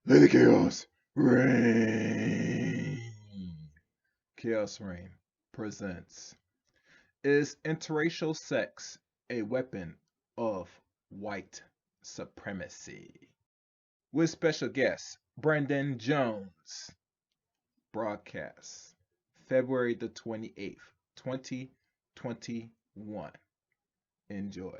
Let the chaos reign. Chaos8Reign presents: Is interracial sex a weapon of white supremacy? With special guest Brandon Jones. Broadcast February the 28th, 2021. Enjoy.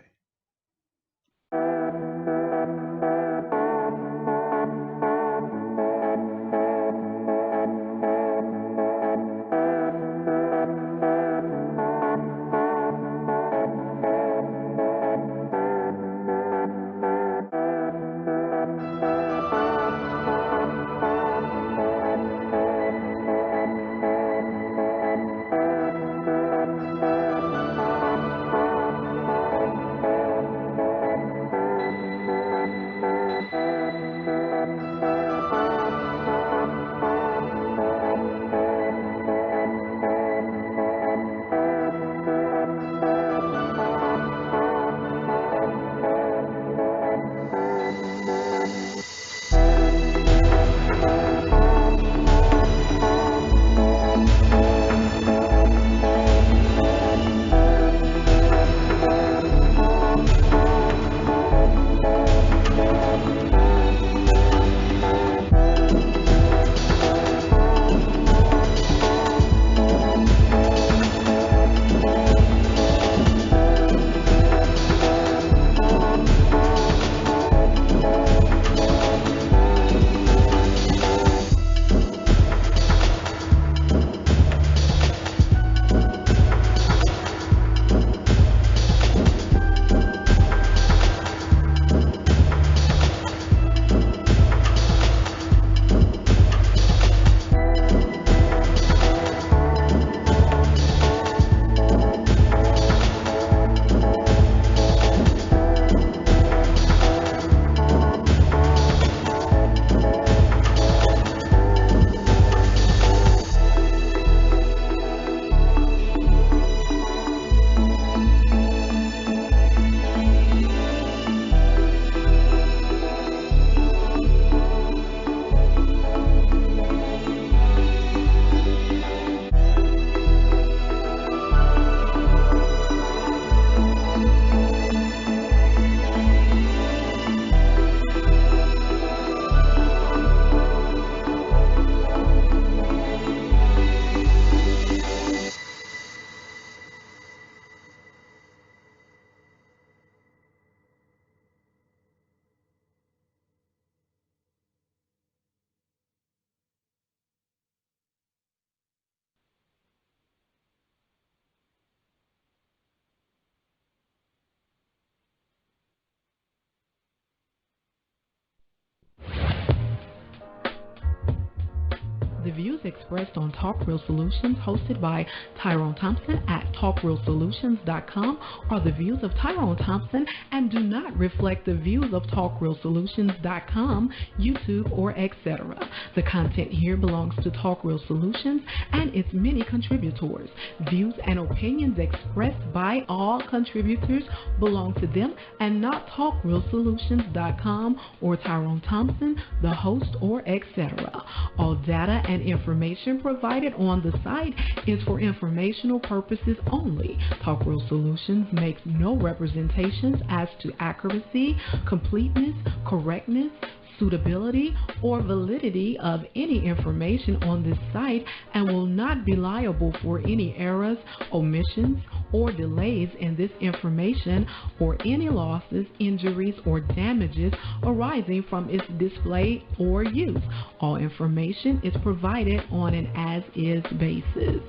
The views expressed on Talk Real Solutions, hosted by Tyrone Thompson at TalkRealSolutions.com, are the views of Tyrone Thompson and do not reflect the views of TalkRealSolutions.com, YouTube, or etc. The content here belongs to Talk Real Solutions and its many contributors. Views and opinions expressed by all contributors belong to them and not TalkRealSolutions.com or Tyrone Thompson, the host, or etc. All data and information provided on the site is for informational purposes only. Talk Real Solutions makes no representations as to accuracy, completeness, correctness, suitability, or validity of any information on this site and will not be liable for any errors, omissions, or delays in this information or any losses, injuries, or damages arising from its display or use. All information is provided on an as-is basis.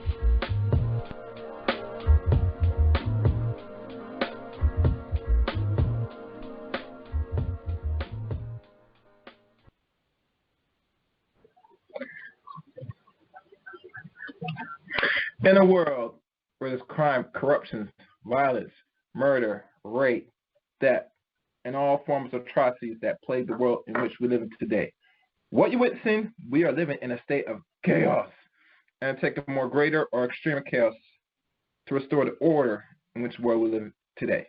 In a world where there's crime, corruption, violence, murder, rape, theft, and all forms of atrocities that plague the world in which we live in today. What you're witnessing, we are living in a state of chaos, and take a more greater or extreme chaos to restore the order in which world we live in today.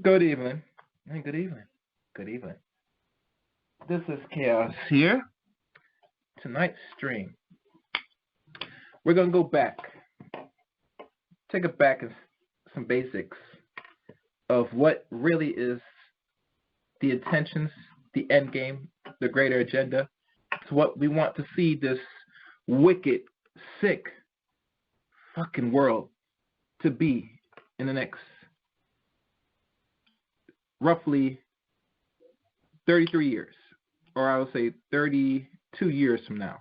Good evening. Good evening. Good evening. This is Chaos here. Tonight's stream, we're going to go back, take it back in some basics of what really is the intentions, the end game, the greater agenda. It's what we want to see this wicked, sick, fucking world to be in the next roughly 33 years, or I would say 32 years from now.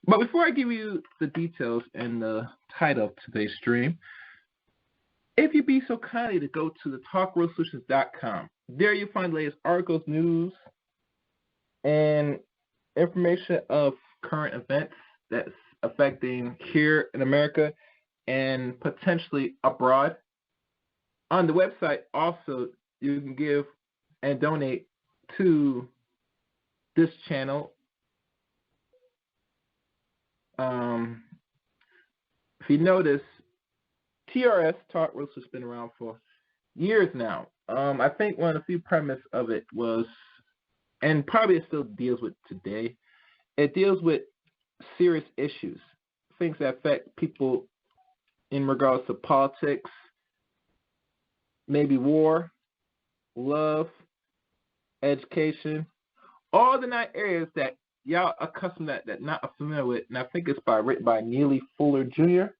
But before I give you the details and the title of today's stream, if you'd be so kindly to go to the talkrealsolutions.com. There you'll find the latest articles, news, and information of current events that's affecting here in America and potentially abroad. On the website, also, you can give and donate to this channel. If you notice, T.R.S. Talk Real has been around for years now. I think one of the few premises of it was, and probably it still deals with today, it deals with serious issues, things that affect people in regards to politics, maybe war, love, education, all the 9 areas that y'all accustomed that not familiar with, and I think it's written by Neely Fuller Jr.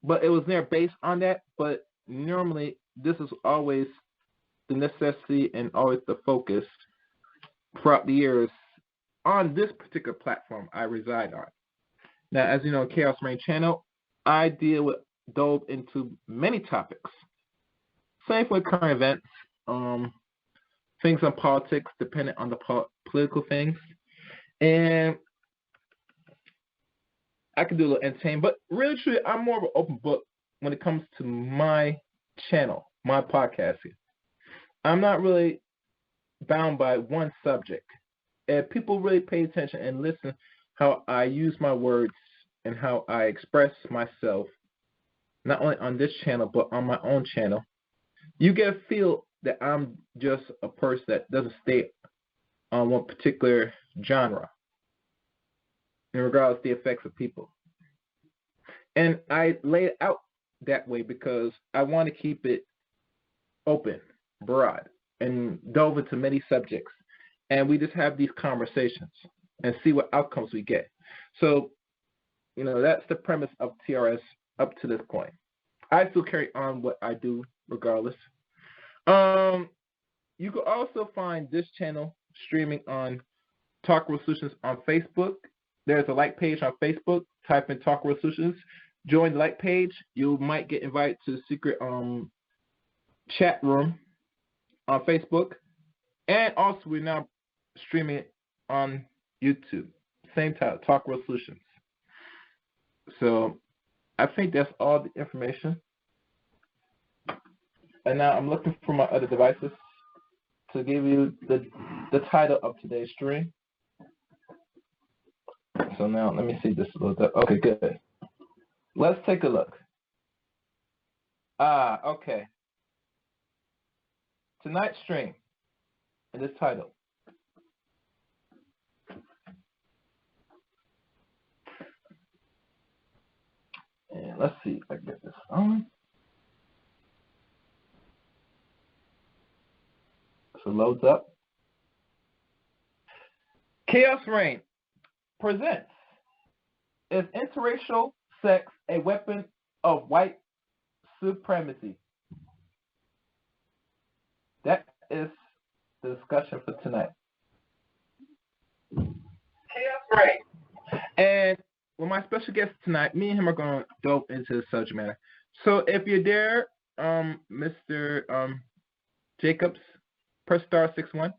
But it was there based on that. But normally, this is always the necessity and always the focus throughout the years on this particular platform I reside on. Now, as you know, Chaos8Reign channel, I dove into many topics. Same with current events, things on politics, depending on the political things. And I can do a little entertainment, but really, truly, I'm more of an open book when it comes to my channel, my podcasting. I'm not really bound by one subject. If people really pay attention and listen how I use my words and how I express myself, not only on this channel, but on my own channel, you get a feel that I'm just a person that doesn't stay on one particular genre in regards to the effects of people. And I lay it out that way because I want to keep it open, broad, and delve into many subjects. And we just have these conversations and see what outcomes we get. So, that's the premise of TRS up to this point. I still carry on what I do regardless. You can also find this channel streaming on Talk Real Solutions on Facebook. There's a like page on Facebook. Type in Talk Real Solutions. Join the like page. You might get invited to the secret chat room on Facebook. And also, we're now streaming it on YouTube. Same time, Talk Real Solutions. So, I think that's all the information. And now I'm looking for my other devices to give you the title of today's stream. So now let me see this a little bit. Okay, good. Let's take a look. Okay. Tonight's stream and this title. And let's see if I can get this on. So it loads up. Chaos8Reign presents, is interracial sex a weapon of white supremacy? That is the discussion for tonight. Chaos8Reign. And with my special guest tonight, me and him are going to delve into the subject matter. So if you're there, Mr. Jacobs, press star 61.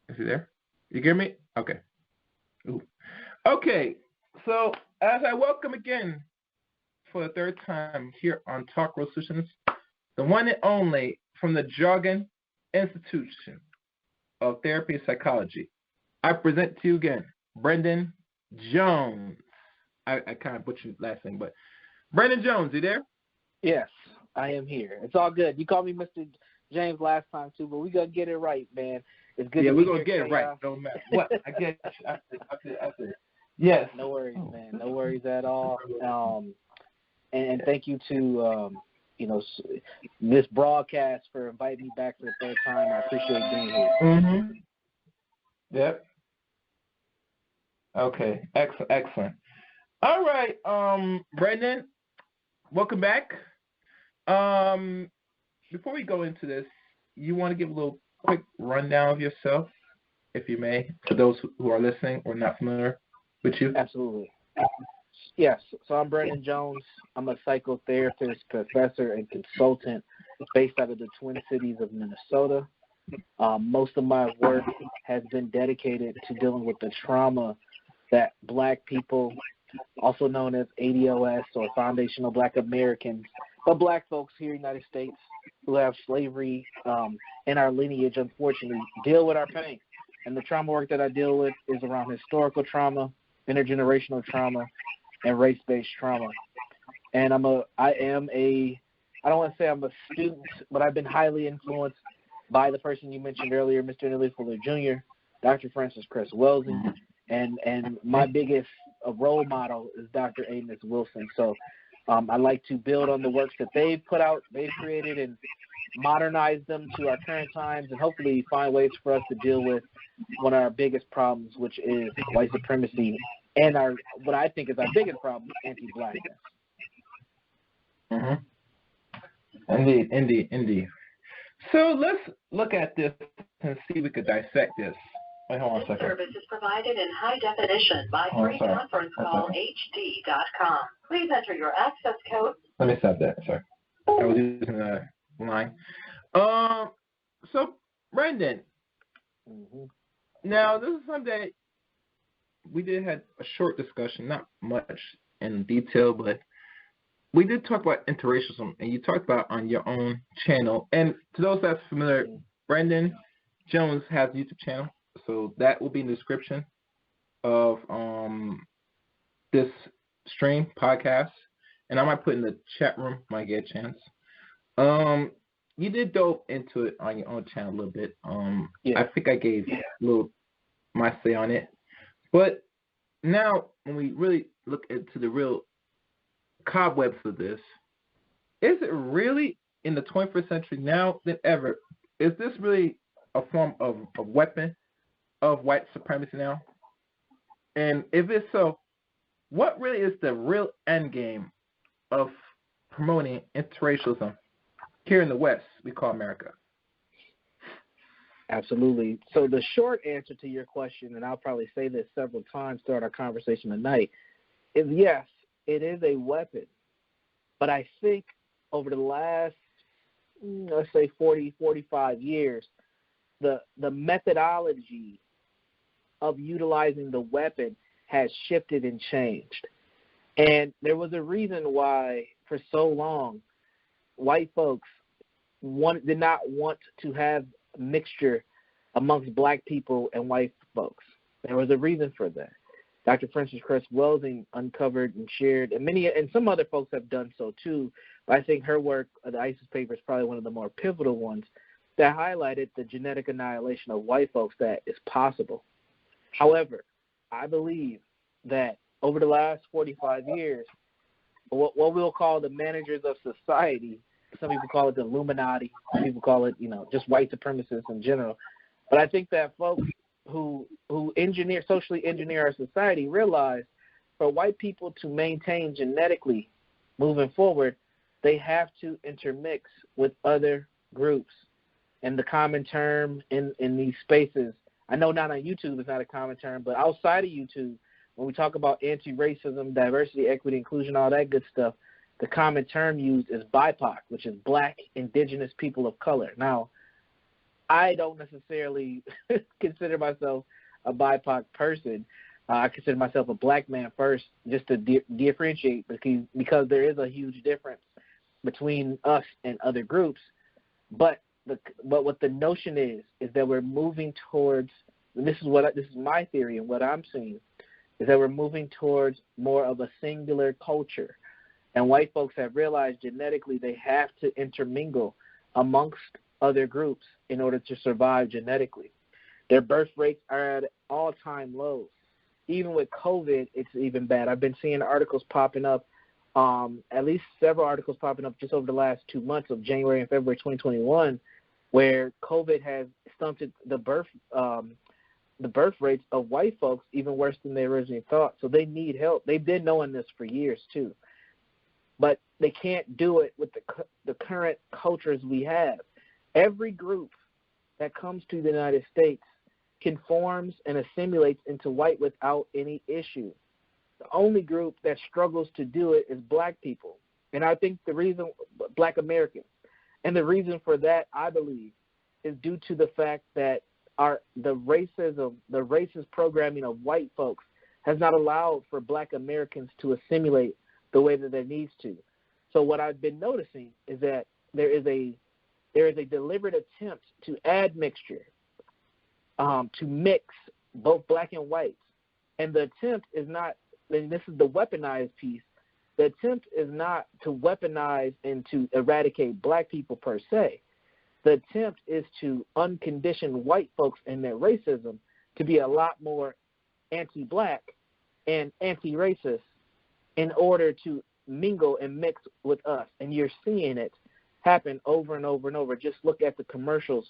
Is he there? You hear me? Okay. Ooh. Okay, so as I welcome again for the third time here on Talk Real Solutions, the one and only from the Jargon Institution of Therapy and Psychology, I present to you again, Brendan Jones. I kind of butchered your last name, but Brendan Jones, you there? Yes, I am here. It's all good. You called me Mr. James last time too, but we're going to get it right, man. It's good to be here. Yeah, we're going to get it right, no matter what. I get it. I said. Yes. No worries, man. No worries at all. And thank you to, this broadcast for inviting me back for the third time. I appreciate being here. Mm-hmm. Yep. Okay. Excellent. All right, Brendan, welcome back. Before we go into this, you want to give a little quick rundown of yourself, if you may, for those who are listening or not familiar with you? Absolutely. Yes. So I'm Brendan Jones. I'm a psychotherapist, professor, and consultant based out of the Twin Cities of Minnesota. Most of my work has been dedicated to dealing with the trauma that Black people, also known as ADOS or Foundational Black Americans, but Black folks here in the United States who have slavery in our lineage, unfortunately, deal with our pain. And the trauma work that I deal with is around historical trauma, intergenerational trauma, and race-based trauma. And I don't want to say I'm a student, but I've been highly influenced by the person you mentioned earlier, Mr. Neely Fuller Jr., Dr. Francis Cress Welsing, and my biggest role model is Dr. Amos Wilson. So I like to build on the works that they've put out, they've created, and modernize them to our current times, and hopefully find ways for us to deal with one of our biggest problems, which is white supremacy, and what I think is our biggest problem, anti-Blackness. Mm-hmm. Indeed. So let's look at this and see if we could dissect this. Wait, hold on a second. This service is provided in high definition by freeconferencecall.hd.com. Please enter your access code. Let me stop that. Sorry. I was using the line. So, Brendan, now this is something that we did have a short discussion, not much in detail, but we did talk about interracialism, and you talked about on your own channel. And to those that's familiar, Brendan Jones has a YouTube channel, so that will be in the description of this stream podcast, and I might put in the chat room when I get a chance. You did delve into it on your own channel a little bit. I think I gave a little my say on it, but now when we really look into the real cobwebs of this, is it really in the 21st century now than ever? Is this really a form of a weapon of white supremacy now? And if it's so, what really is the real end game of promoting interracialism here in the West we call America? Absolutely. So the short answer to your question, and I'll probably say this several times throughout our conversation tonight, is yes, it is a weapon. But I think over the last, let's say 40, 45 years, the methodology of utilizing the weapon has shifted and changed. And there was a reason why for so long white folks did not want to have mixture amongst Black people and white folks. There was a reason for that. Dr. Francis Cress Welsing uncovered and shared, and some other folks have done so too, but I think her work, the ISIS paper, is probably one of the more pivotal ones that highlighted the genetic annihilation of white folks that is possible. However, I believe that over the last 45 years, what we'll call the managers of society, some people call it the Illuminati, some people call it, just white supremacists in general, but I think that folks who socially engineer our society realize for white people to maintain genetically moving forward, they have to intermix with other groups. And the common term in these spaces, I know not on YouTube it's not a common term, but outside of YouTube, when we talk about anti-racism, diversity, equity, inclusion, all that good stuff, the common term used is BIPOC, which is Black, Indigenous, People of Color. Now, I don't necessarily consider myself a BIPOC person, I consider myself a black man first, just to differentiate, because there is a huge difference between us and other groups. But what the notion is that we're moving towards. And this is my theory, and what I'm seeing is that we're moving towards more of a singular culture. And white folks have realized genetically they have to intermingle amongst other groups in order to survive genetically. Their birth rates are at all-time lows. Even with COVID, it's even bad. I've been seeing articles popping up, at least several articles popping up just over the last 2 months of January and February 2021, where COVID has stunted the birth rates of white folks even worse than they originally thought. So they need help. They've been knowing this for years too, but they can't do it with the current cultures we have. Every group that comes to the United States conforms and assimilates into white without any issue. The only group that struggles to do it is black people. And I think the reason, black Americans, and the reason for that, I believe, is due to the fact that the racist programming of white folks has not allowed for black Americans to assimilate the way that it needs to. So what I've been noticing is that there is a deliberate attempt to add mixture, to mix both black and whites. And the attempt is not, and this is the weaponized piece, the attempt is not to weaponize and to eradicate black people per se. The attempt is to uncondition white folks and their racism to be a lot more anti-black and anti-racist in order to mingle and mix with us. And you're seeing it happen over and over and over. Just look at the commercials.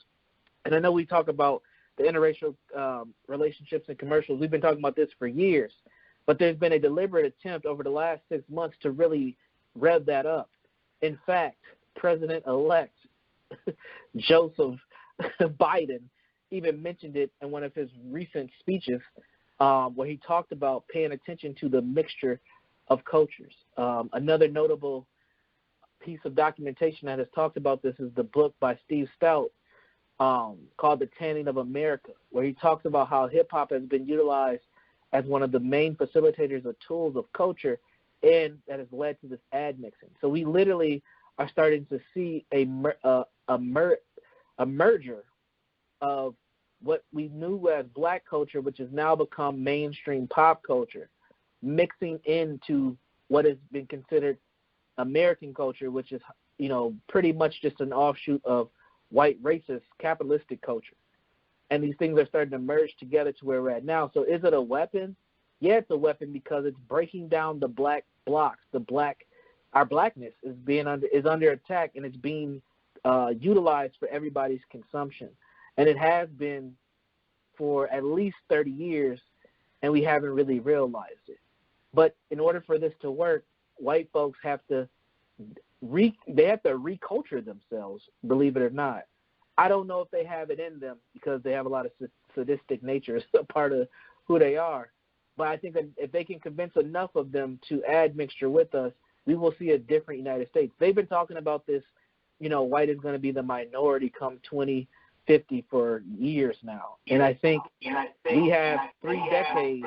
And I know we talk about the interracial relationships and commercials. We've been talking about this for years. But there's been a deliberate attempt over the last 6 months to really rev that up. In fact, President-elect Joseph Biden even mentioned it in one of his recent speeches, where he talked about paying attention to the mixture of cultures. Another notable piece of documentation that has talked about this is the book by Steve Stout called The Tanning of America, where he talks about how hip-hop has been utilized as one of the main facilitators of tools of culture, and that has led to this ad mixing. So we literally are starting to see a merger of what we knew as black culture, which has now become mainstream pop culture, mixing into what has been considered American culture, which is, pretty much just an offshoot of white racist capitalistic culture. And these things are starting to merge together to where we're at now. So is it a weapon? Yeah, it's a weapon because it's breaking down the black blocks. Our blackness is under attack, and it's being utilized for everybody's consumption. And it has been for at least 30 years, and we haven't really realized it. But in order for this to work, white folks have to reculture themselves, believe it or not. I don't know if they have it in them because they have a lot of sadistic nature as a part of who they are. But I think that if they can convince enough of them to add mixture with us, we will see a different United States. They've been talking about this, white is going to be the minority come 2050 for years now. And I think we have 3 decades.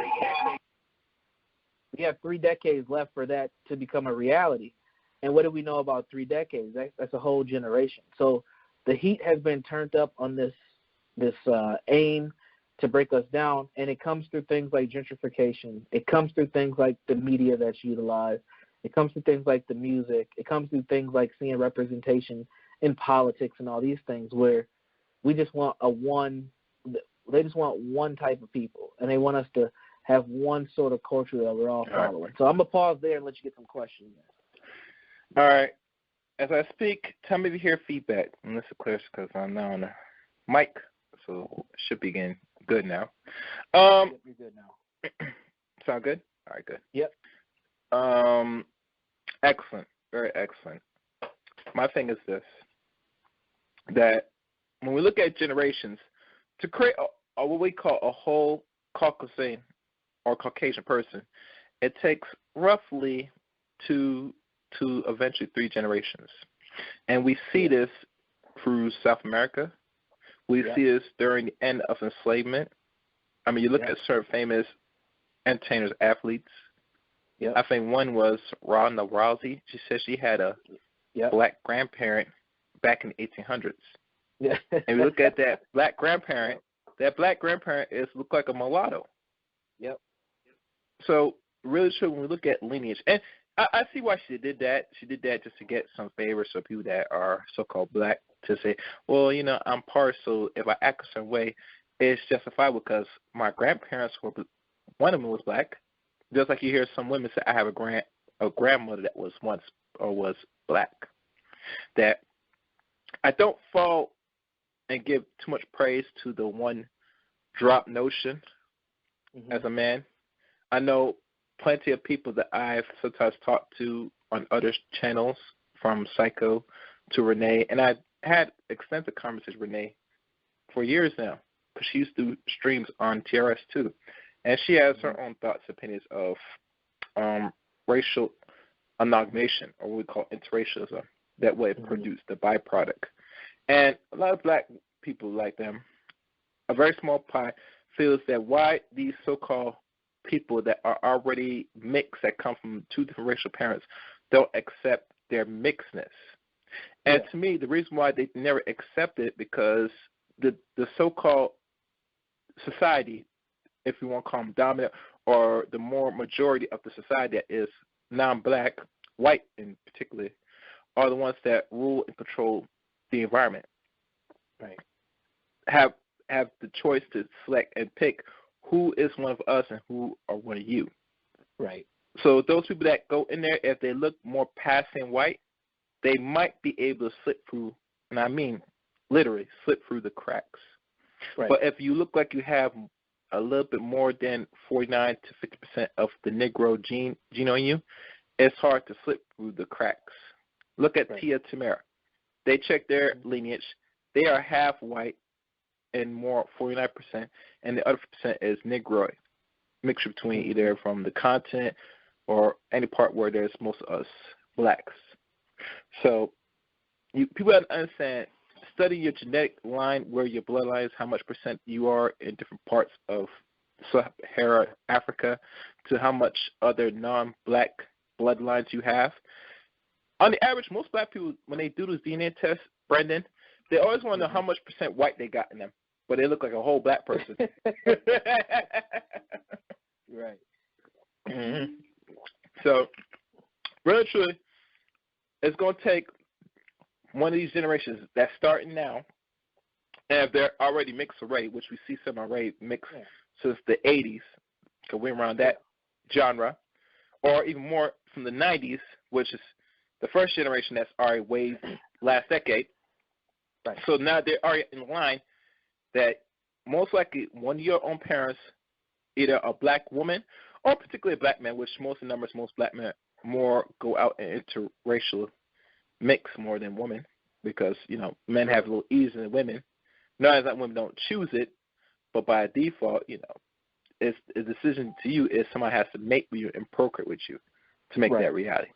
We have 3 decades left for that to become a reality. And what do we know about 3 decades? That's a whole generation. So the heat has been turned up on this aim to break us down, and it comes through things like gentrification. It comes through things like the media that's utilized. It comes through things like the music. It comes through things like seeing representation in politics and all these things where we just want they just want one type of people, and they want us to have one sort of culture that we're all following. So I'm going to pause there and let you get some questions in. All right. As I speak, tell me if you hear feedback. And this is clear because I'm now on the mic, so it should be getting good now. You're good now. Sound good? All right, good. Yep. Excellent. Very excellent. My thing is this, that when we look at generations, to create what we call a whole Caucasian or Caucasian person, it takes roughly 2 to eventually 3 generations. And we see this through South America. We see this during the end of enslavement. I mean, you look at certain famous entertainers, athletes. Yep. I think one was Ronda Rousey. She said she had a black grandparent back in the 1800s. Yeah. And we look at that black grandparent is look like a mulatto. Yep. So really true when we look at lineage. And I see why she did that. She did that just to get some favors for people that are so-called black to say, well, I'm part, so if I act a certain way, it's justifiable because my grandparents one of them was black. Just like you hear some women say, I have a grandmother that was once or was black. That I don't fall and give too much praise to the one drop notion as a man. I know plenty of people that I've sometimes talked to on other channels, from Psycho to Renee, and I had extensive conversations with Renee for years now, because she used to do streams on T.R.S. too, and she has her own thoughts, opinions of racial amalgamation, or what we call interracialism, that way it produced the byproduct. And a lot of black people like them, a very small pie, feels that why these so-called people that are already mixed, that come from two different racial parents, don't accept their mixedness. And to me, the reason why they never accept it, because the so-called society, if you want to call them dominant, or the more majority of the society that is non-black, white in particular, are the ones that rule and control the environment. Right. Have the choice to select and pick who is one of us and who are one of you. Right. So those people that go in there, if they look more passing white, they might be able to slip through, and I mean literally slip through the cracks. Right. But if you look like you have a little bit more than 49 to 50% of the Negro gene on you, it's hard to slip through the cracks. Look at Tia Tamara. They check their lineage. They are half white and more 49%, and the other percent is Negroid, mixture between either from the continent or any part where there's most of us blacks. So people have to understand, study your genetic line, where your bloodline is, how much percent you are in different parts of Sahara Africa, to how much other non-black bloodlines you have. On the average, most black people, when they do this DNA test, Brendan, they always want to know how much percent white they got in them, but they look like a whole black person. Right. Mm-hmm. So, really, truly, it's going to take one of these generations that's starting now, and if they're already mixed already, which we see some already mixed since the 80s, because we're around that genre, or even more from the 90s, which is the first generation that's already way last decade. Right. So now they're already in line that most likely one of your own parents, either a black woman or particularly a black man, which most black men more go out and interracial mix more than women, because, men have a little easier than women. Not that women don't choose it, but by default, it's a decision to you is somebody has to mate with you and procreate with you to make that reality.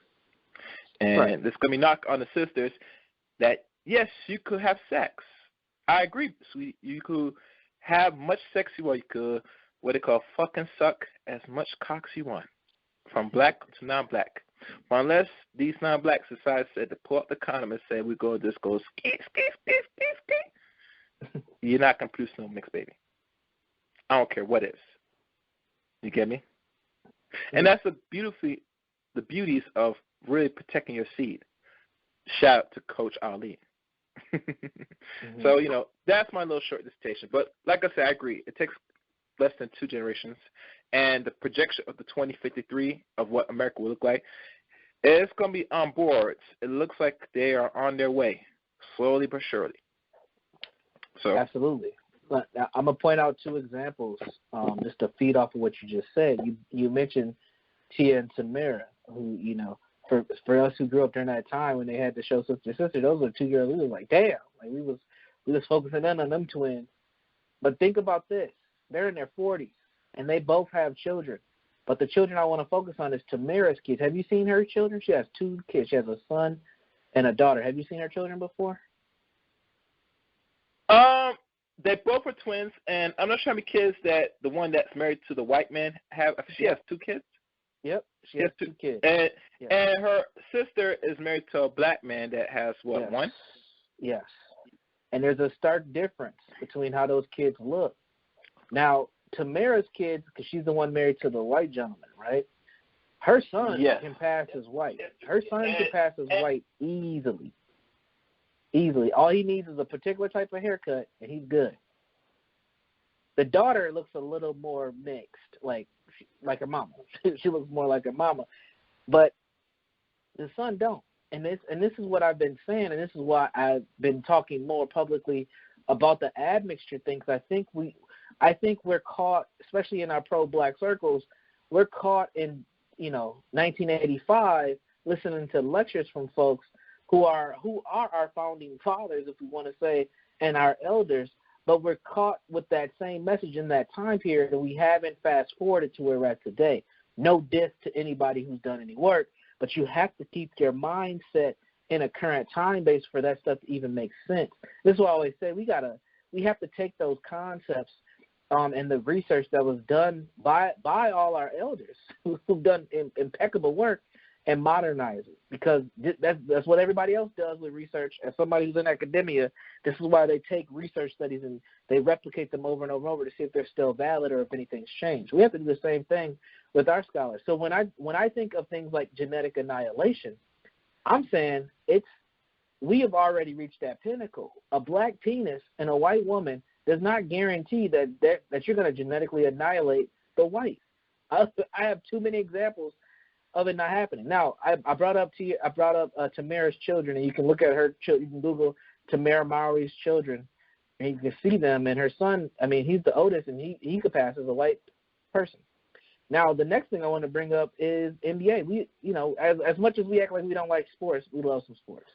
And there's going to be knock on the sisters that, yes, you could have sex. I agree, sweetie. You could have much sex you want. You could, what they call, fucking suck as much cock as you want, from black to non-black. But unless these non-black societies said to pull out the condom and say, we're going to just go ski, you're not going to produce no mixed baby. I don't care what it is. You get me? And that's the beauties of really protecting your seed. Shout out to Coach Ali. So, that's my little short dissertation. But like I said, I agree. It takes less than 2 generations. And the projection of the 2053 of what America will look like, it's going to be on boards. It looks like they are on their way, slowly but surely. So absolutely. But I'm going to point out 2 examples just to feed off of what you just said. You mentioned Tia and Tamara, who, for us who grew up during that time when they had to show sister, those were 2 girls. We was like, damn, like we was focusing in on them twins. But think about this: they're in their 40s and they both have children. But the children I want to focus on is Tamara's kids. Have you seen her children? She has 2 kids. She has a son and a daughter. Have you seen her children before? They both are twins, and I'm not sure how many kids that the one that's married to the white man have. She has 2 kids. Yep, she has 2 kids. And her sister is married to a black man that has, what, yes. 1? Yes. And there's a stark difference between how those kids look. Now, Tamara's kids, because she's the one married to the white gentleman, right? Her son can pass as white. Her son can pass as white easily. Easily. All he needs is a particular type of haircut, and he's good. The daughter looks a little more mixed, like her mama. She looks more like her mama. But the son don't. And this is what I've been saying, and this is why I've been talking more publicly about the admixture thing, because I think we're caught, especially in our pro-black circles, we're caught in 1985 listening to lectures from folks who are our founding fathers, if we want to say, and our elders, but we're caught with that same message in that time period, and we haven't fast-forwarded to where we're at today. No diss to anybody who's done any work, but you have to keep your mindset in a current time base for that stuff to even make sense. This is why I always say we have to take those concepts and the research that was done by all our elders who've done impeccable work and modernize it, because that's what everybody else does with research. As somebody who's in academia, this is why they take research studies and they replicate them over and over and over to see if they're still valid or if anything's changed. We have to do the same thing with our scholars. So when I think of things like genetic annihilation, I'm saying we have already reached that pinnacle. A black penis and a white woman does not guarantee that you're going to genetically annihilate the white. I have too many examples of it not happening. Now, I brought up Tamara's children, and you can look at her children. You can Google Tamara Mowry's children, and you can see them. And her son, I mean, he's the oldest, and he could pass as a white person. Now, the next thing I want to bring up is NBA. We, as much as we act like we don't like sports, we love some sports.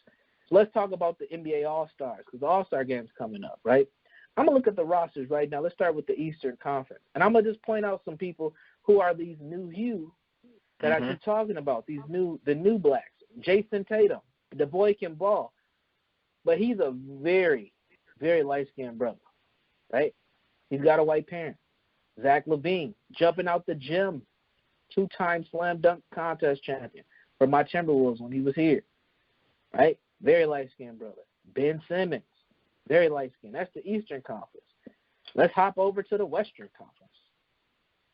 So let's talk about the NBA All-Stars, because the All-Star game's coming up, right? I'm going to look at the rosters right now. Let's start with the Eastern Conference. And I'm going to just point out some people who are these new hue that I keep talking about, the new blacks. Jason Tatum, the boy can ball, but he's a very, very light-skinned brother, right? He's got a white parent. Zach LaVine, jumping out the gym, 2-time slam dunk contest champion for my Timberwolves when he was here, right? Very light-skinned brother. Ben Simmons, very light-skinned. That's the Eastern Conference. Let's hop over to the Western Conference.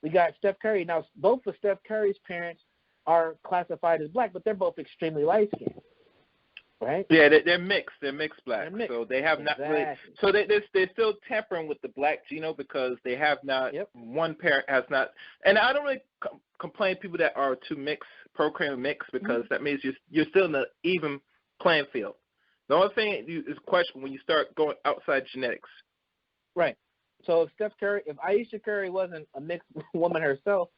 We got Steph Curry. Now, both of Steph Curry's parents are classified as black, but they're both extremely light-skinned, right? Yeah, they're mixed. They're mixed black. So they have not really. So they're still tampering with the black genome because they have not. Yep. One parent has not. And I don't really complain to people that are too mixed, procreating mixed, because that means you're still in the even playing field. The only thing is a question when you start going outside genetics. Right. So if Aisha Curry wasn't a mixed woman herself,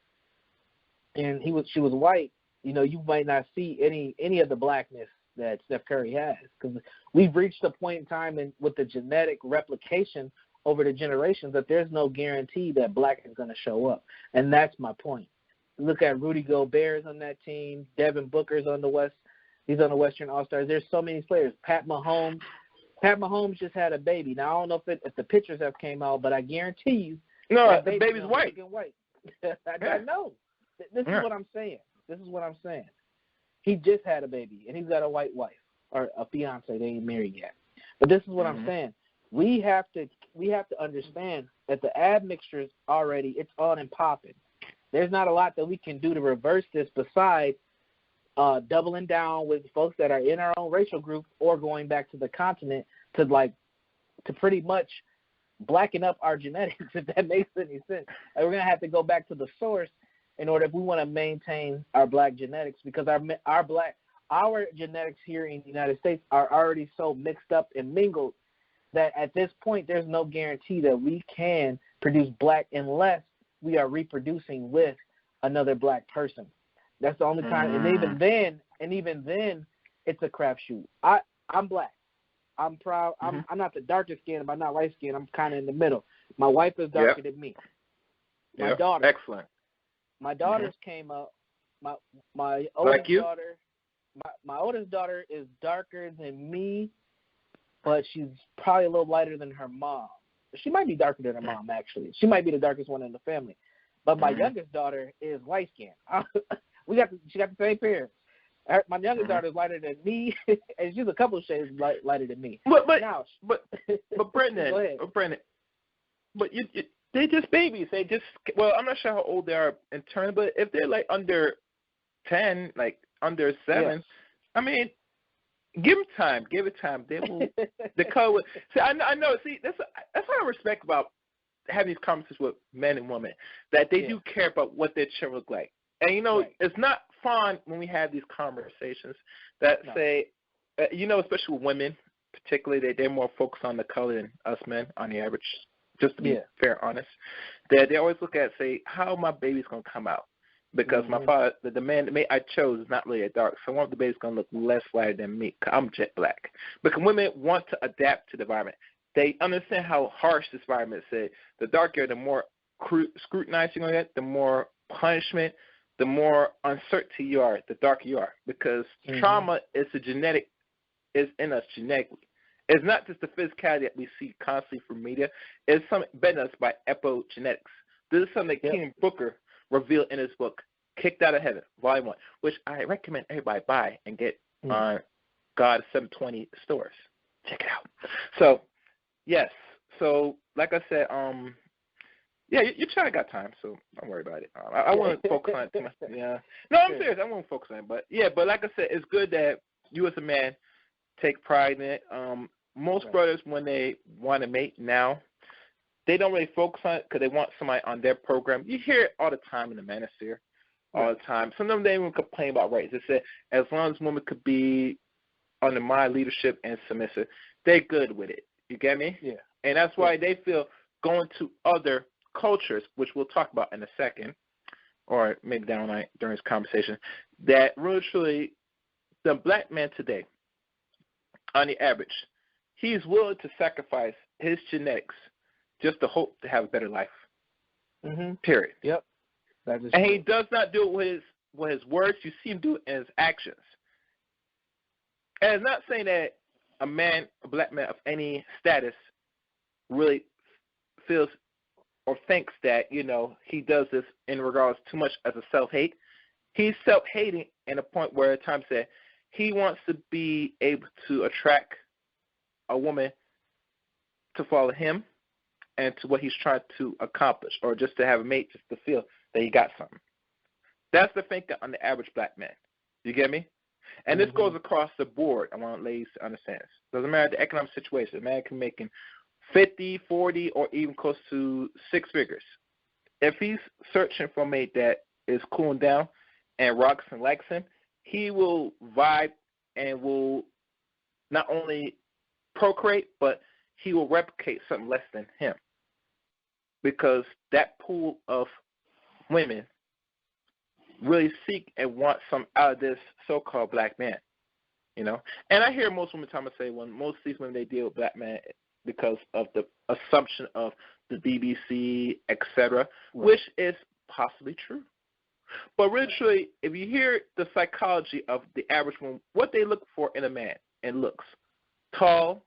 and she was white, you might not see any of the blackness that Steph Curry has, because we've reached a point in time with the genetic replication over the generations that there's no guarantee that black is going to show up, and that's my point. Look at Rudy Gobert's on that team, Devin Booker's on the West. He's on the Western All-Stars. There's so many players. Pat Mahomes just had a baby. Now, I don't know if the pictures have came out, but I guarantee you. No, the baby's white. I know. This is what I'm saying. He just had a baby, and he's got a white wife or a fiance. They ain't married yet. But this is what I'm saying. We have to understand that the admixture already, it's on and popping. There's not a lot that we can do to reverse this besides doubling down with folks that are in our own racial group or going back to the continent to pretty much blacken up our genetics, if that makes any sense. We're going to have to go back to the source in order if we want to maintain our black genetics, because our genetics here in the United States are already so mixed up and mingled that at this point there's no guarantee that we can produce black unless we are reproducing with another black person. That's the only kind, and even then, it's a crapshoot. I'm black. I'm proud. I'm not the darkest skin, but I'm not light skinned. I'm kind of in the middle. My wife is darker than me. My daughter. Excellent. My daughters came up. My oldest daughter. My oldest daughter is darker than me, but she's probably a little lighter than her mom. She might be darker than her mom, actually. She might be the darkest one in the family. But my youngest daughter is light skinned. She got the same parents. My youngest daughter is lighter than me, and she's a couple of shades lighter than me. But Brendan, but they're just babies. I'm not sure how old they are in turn, but if they're like under 10, like under 7, I mean, give them time. Give it time. They will. The color. See, I know. See, that's what I respect about having these conversations with men and women, that they do care about what their children look like. And it's not fun when we have these conversations that say, especially with women, particularly, they're more focused on the color than us men on the average. Just to be fair, honest, that they always look at say how my baby's gonna come out, because my father, the man I chose is not really a dark, so I want the baby's gonna look less lighter than me. Cause I'm jet black. Because women want to adapt to the environment. They understand how harsh this environment is. The darker, the more scrutinized you're gonna get, the more punishment, the more uncertainty you are, the darker you are. Because trauma is is in us genetically. It's not just the physicality that we see constantly from media. It's something embedded in us by epigenetics. This is something that King Booker revealed in his book, Kicked Out of Heaven, Volume 1, which I recommend everybody buy and get on God 720 stores. Check it out. So, yes. So, like I said, your child got time, so don't worry about it. I won't focus on it too much. Yeah. No, I'm serious. I won't focus on it. But, but like I said, it's good that you as a man take pride in it. Most brothers, when they want to mate now, they don't really focus on it because they want somebody on their program. You hear it all the time in the manosphere, all the time. Some of them, they even complain about rights. They say, as long as women could be under my leadership and submissive, they're good with it. You get me? Yeah. And that's why they feel going to other cultures, which we'll talk about in a second, or maybe down the line during this conversation, that really truly the black man today, on the average, he's willing to sacrifice his genetics just to hope to have a better life. Period. Yep. That is and true. he does not do it with his words. You see him do it in his actions. And it's not saying that a black man of any status, really feels or thinks that, he does this in regards too much as a self-hate. He's self-hating in a point where at times that he wants to be able to attract a woman to follow him and to what he's trying to accomplish, or just to have a mate just to feel that he got something. That's the thinking on the average black man. You get me? And this goes across the board. I want ladies to understand this. Doesn't matter the economic situation. A man can make 50, 40, or even close to 6 figures. If he's searching for a mate that is cooling down and rocks and likes him, he will vibe and will not only procreate, but he will replicate something less than him. Because that pool of women really seek and want some out of this so-called black man, And I hear most women time say when most of these women, they deal with black men because of the assumption of the BBC, etc., which is possibly true. But really, truly, if you hear the psychology of the average woman, what they look for in a man in looks: tall,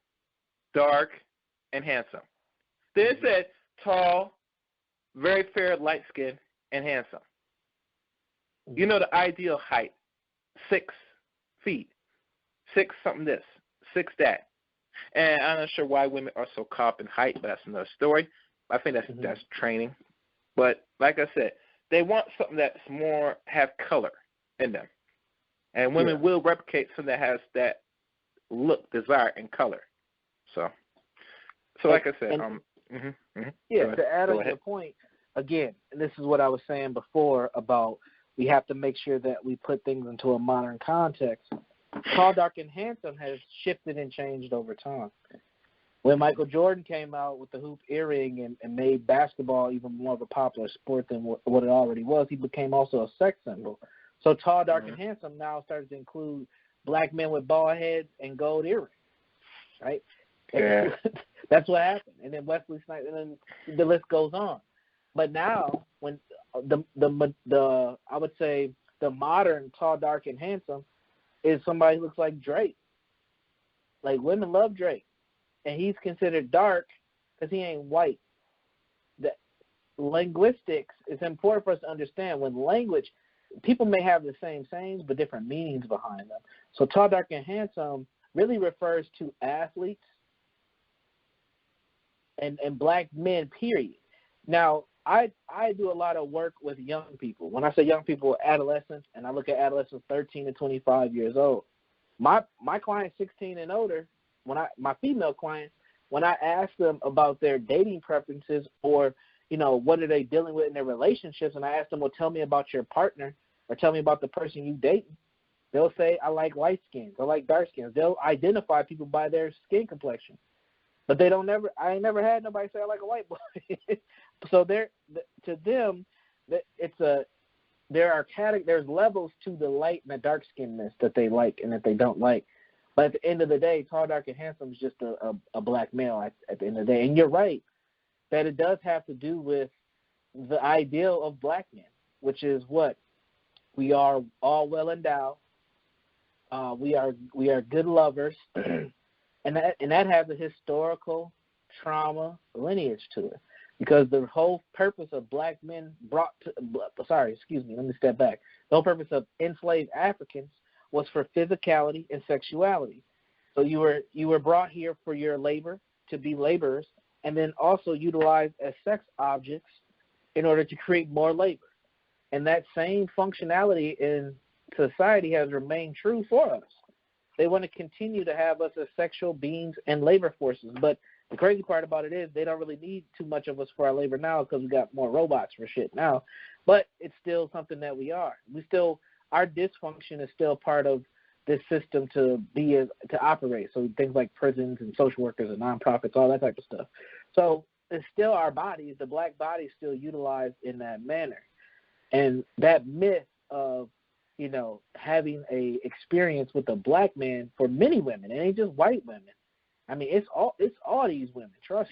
dark, and handsome. Then it said tall, very fair, light skin, and handsome. The ideal height, 6 feet, 6 something this, 6 that. And I'm not sure why women are so caught up in height, but that's another story. I think that's training. But like I said, they want something that's more have color in them. And women will replicate something that has that look, desire, and color. So like I said, to add on your point, again, this is what I was saying before about we have to make sure that we put things into a modern context. Tall, dark, and handsome has shifted and changed over time. When Michael Jordan came out with the hoop earring and made basketball even more of a popular sport than what it already was, he became also a sex symbol. So tall, dark, and handsome now starts to include black men with bald heads and gold earrings, right? Yeah. That's what happened. And then Wesley Snipes, and then the list goes on. But now, when the I would say the modern tall, dark, and handsome is somebody who looks like Drake. Like, women love Drake. And he's considered dark because he ain't white. The linguistics, it's important for us to understand when language, people may have the same sayings but different meanings behind them. So tall, dark, and handsome really refers to athletes and black men, period. Now, I do a lot of work with young people. When I say young people, adolescents, and I look at adolescents 13 to 25 years old. My clients 16 and older, my female clients, when I ask them about their dating preferences or, what are they dealing with in their relationships, and I ask them, well, tell me about your partner or tell me about the person you dating, they'll say, I like light skins, I like dark skins. They'll identify people by their skin complexion. But I ain't never had nobody say I like a white boy. So to them, there's levels to the light and the dark skinness that they like and that they don't like. But at the end of the day, tall, dark, and handsome is just a black male at the end of the day. And you're right that it does have to do with the ideal of black men, which is what? We are all well endowed. We are good lovers. And that has a historical trauma lineage to it, because the whole purpose of black men let me step back. The whole purpose of enslaved Africans was for physicality and sexuality. So you were brought here for your labor, to be laborers, and then also utilized as sex objects in order to create more labor. And that same functionality in society has remained true for us. They want to continue to have us as sexual beings and labor forces. But the crazy part about it is they don't really need too much of us for our labor now because we got more robots for shit now. But it's still something that we are. Our dysfunction is still part of this system to operate. So things like prisons and social workers and nonprofits, all that type of stuff. So it's still our bodies. The black body is still utilized in that manner. And that myth of having a experience with a black man for many women. It ain't just white women. I mean, it's all these women. Trust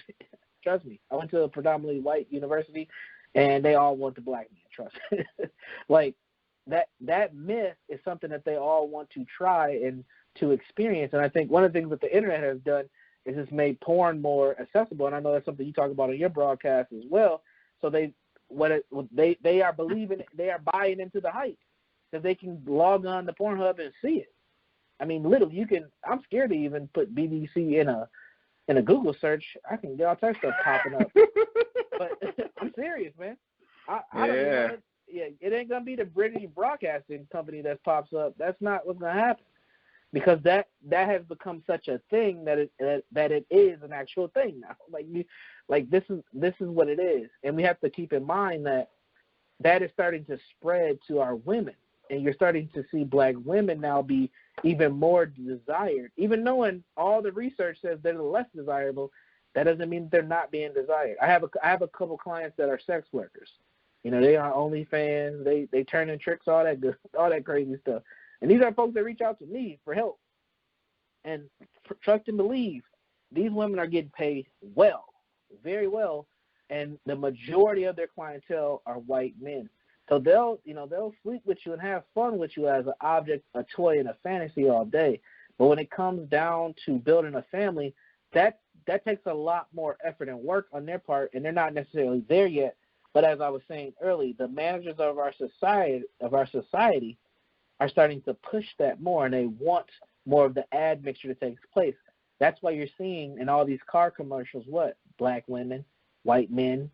me. I went to a predominantly white university, and they all want the black man. Trust me. Like that myth is something that they all want to try and to experience. And I think one of the things that the internet has done is it's made porn more accessible. And I know that's something you talk about on your broadcast as well. So they are buying into the hype. Because they can log on to Pornhub and see it. I mean, literally, I'm scared to even put BBC in a Google search. I can get all types of stuff popping up. But I'm serious, man. I don't know. It ain't going to be the British Broadcasting Company that pops up. That's not what's going to happen. Because that has become such a thing that it is an actual thing now. Like this is what it is. And we have to keep in mind that is starting to spread to our women. And you're starting to see black women now be even more desired. Even knowing all the research says they're less desirable, that doesn't mean they're not being desired. I have a couple clients that are sex workers. They are OnlyFans. They turn in tricks, all that crazy stuff. And these are folks that reach out to me for help. And trust and believe, these women are getting paid well, very well, and the majority of their clientele are white men. So they'll sleep with you and have fun with you as an object, a toy, and a fantasy all day. But when it comes down to building a family, that takes a lot more effort and work on their part, and they're not necessarily there yet. But as I was saying earlier, the managers of our society are starting to push that more, and they want more of the ad mixture to take place. That's why you're seeing in all these car commercials what? Black women, white men,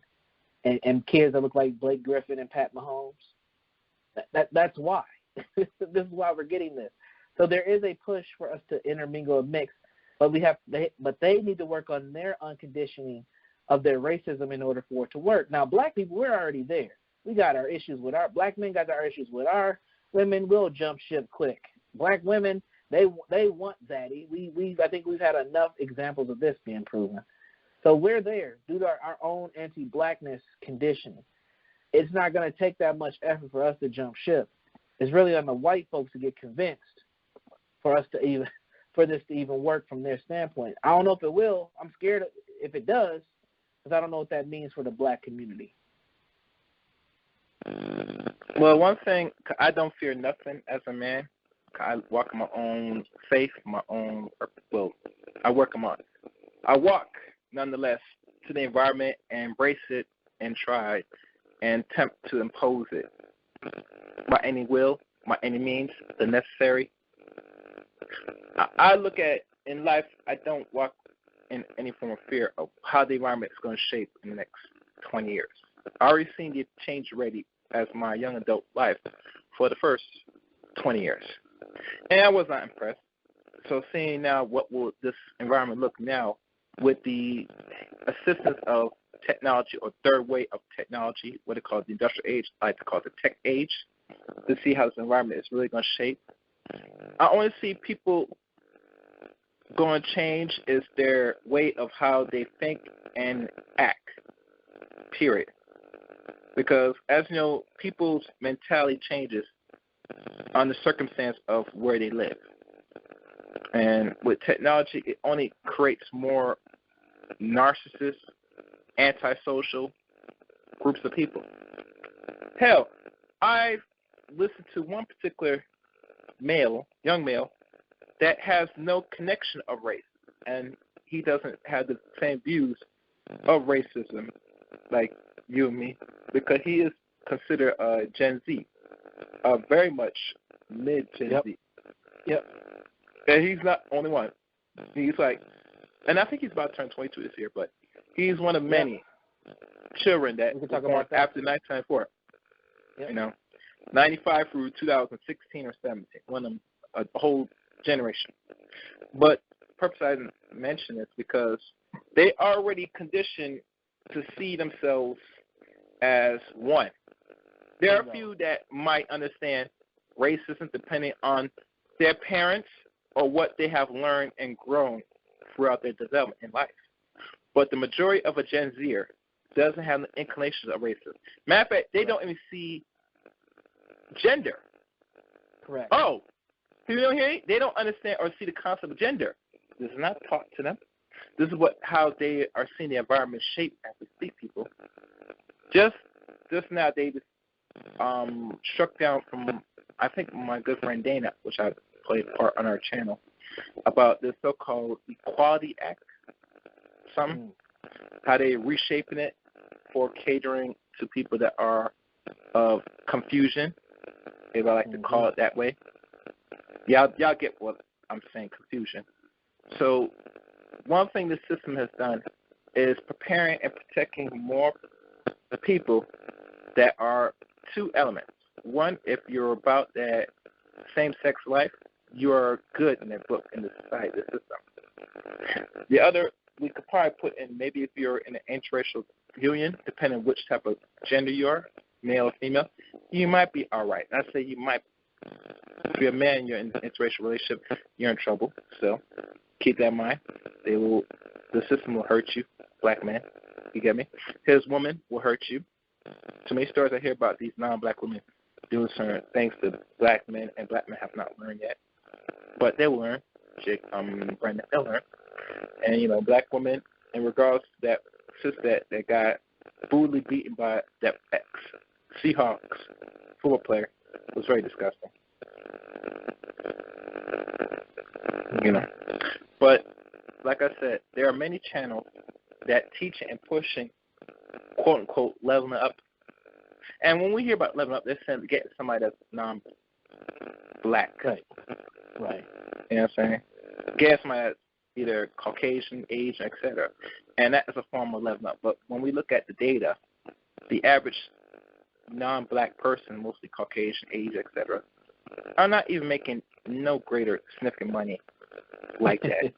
and kids that look like Blake Griffin and Pat Mahomes. That's why. This is why we're getting this. So there is a push for us to intermingle and mix, but they need to work on their unconditioning of their racism in order for it to work. Now, black people, we're already there. We got our issues with our black men, got our issues with our women. We'll jump ship quick. Black women, they want zaddy. I think we've had enough examples of this being proven. So we're there due to our own anti-blackness conditioning. It's not going to take that much effort for us to jump ship. It's really on the white folks to get convinced for this to even work from their standpoint. I don't know if it will. I'm scared if it does, because I don't know what that means for the black community. Well, one thing, I don't fear nothing as a man. I walk in my own faith, I work on it. I walk, nonetheless, to the environment and embrace it and try and attempt to impose it by any will, by any means, the necessary. I look at, in life, I don't walk in any form of fear of how the environment is going to shape in the next 20 years. I already seen the change already as my young adult life for the first 20 years. And I was not impressed. So seeing now what will this environment look now with the assistance of technology or third way of technology, what they call the industrial age, I like to call it the tech age, to see how this environment is really going to shape. I only see people going to change is their way of how they think and act, period. Because, as you know, people's mentality changes on the circumstance of where they live. And with technology, it only creates more narcissists, antisocial groups of people. Hell, I've listened to one particular young male, that has no connection of race, and he doesn't have the same views of racism like you and me, because he is considered Gen Z, very much mid-Gen Z. Yep. And he's not the only one. He's like, and I think he's about to turn 22 this year, but he's one of many children that we can was talk born about that. after 1994. You know, 95 through 2016 or 17, one of them, a whole generation. But the purpose I didn't mention this because they already conditioned to see themselves as one. There are a few that might understand racism depending on their parents or what they have learned and grown throughout their development in life. But the majority of a Gen Zer doesn't have the inclinations of racism. Matter of fact, they don't even see gender. Correct. Oh, you know here? They don't understand or see the concept of gender. This is not taught to them. This is how they are seeing the environment shape as we speak, people. Just now, they struck down from, I think, my good friend Dana, which I played a part on our channel, about the so-called Equality Act. How they reshaping it for catering to people that are of confusion, if I like to call it that way. Y'all get what I'm saying, confusion. So one thing the system has done is preparing and protecting more people that are two elements. One, if you're about that same-sex life, you are good in that book, in the society, the system. The other, we could probably put in maybe if you're in an interracial union, depending on which type of gender you are, male or female, you might be all right. I say you might. If you're a man, you're in an interracial relationship, you're in trouble. So keep that in mind. The system will hurt you, black man. You get me? His woman will hurt you. Too many stories I hear about these non-black women doing certain things that black men and black men have not learned yet. But they will learn. Brandon, they'll learn. And, black women, in regards to that sister that got brutally beaten by that ex-Seahawks football player, was very disgusting. But like I said, there are many channels that teach and pushing, quote unquote, leveling up. And when we hear about leveling up, they're saying getting somebody that's non-black. Right. You know what I'm saying? Get somebody that's either Caucasian, Asian, etc. And that is a form of leveling up. But when we look at the data, the average non-black person, mostly Caucasian, Asian, etc., are not even making no greater significant money like that.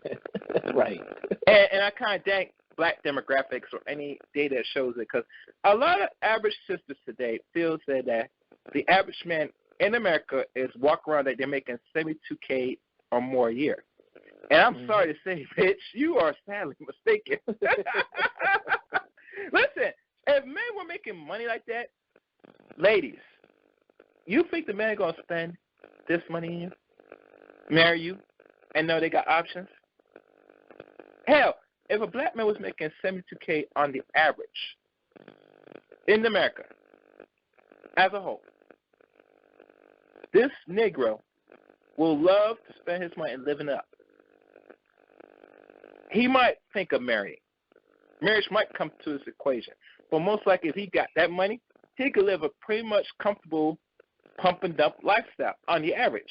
Right. And I kind of thank black demographics or any data that shows it, because a lot of average sisters today feel that the average man in America is walking around that they're making $72K or more a year. And I'm sorry to say, bitch, you are sadly mistaken. Listen, if men were making money like that, ladies, you think the man going to spend this money on you, marry you, and know they got options? Hell, if a black man was making $72K on the average in America as a whole, this Negro will love to spend his money and living up. He might think of marrying, marriage might come to this equation. But most likely, if he got that money, he could live a pretty much comfortable pump and dump lifestyle on the average.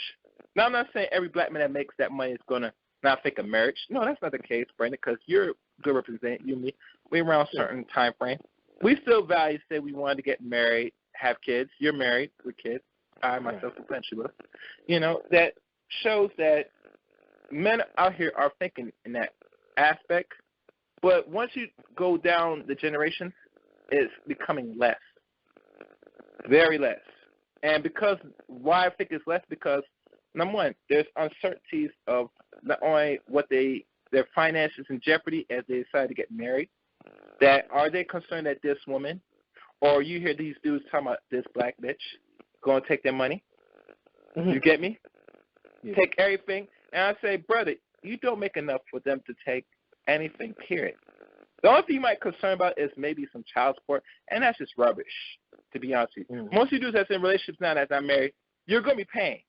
Now, I'm not saying every black man that makes that money is going to not think of marriage. No, that's not the case, Brandon, because you're a good representative. You and me, we're around a certain time frame. We still value, say we wanted to get married, have kids. You're married with kids. I myself potentially will. You know, that shows that men out here are thinking in that aspect. But once you go down the generations, it's becoming less. Very less. And because why I think it's less, because number one, there's uncertainties of not only what their finances in jeopardy as they decide to get married. That are they concerned that this woman, or you hear these dudes talking about this black bitch going to take their money? Mm-hmm. You get me? Yeah. Take everything. And I say, brother, you don't make enough for them to take anything, period. The only thing you might be concerned about is maybe some child support, and that's just rubbish, to be honest with you. Mm-hmm. Most of you dudes that's in relationships now that's not married, you're going to be paying.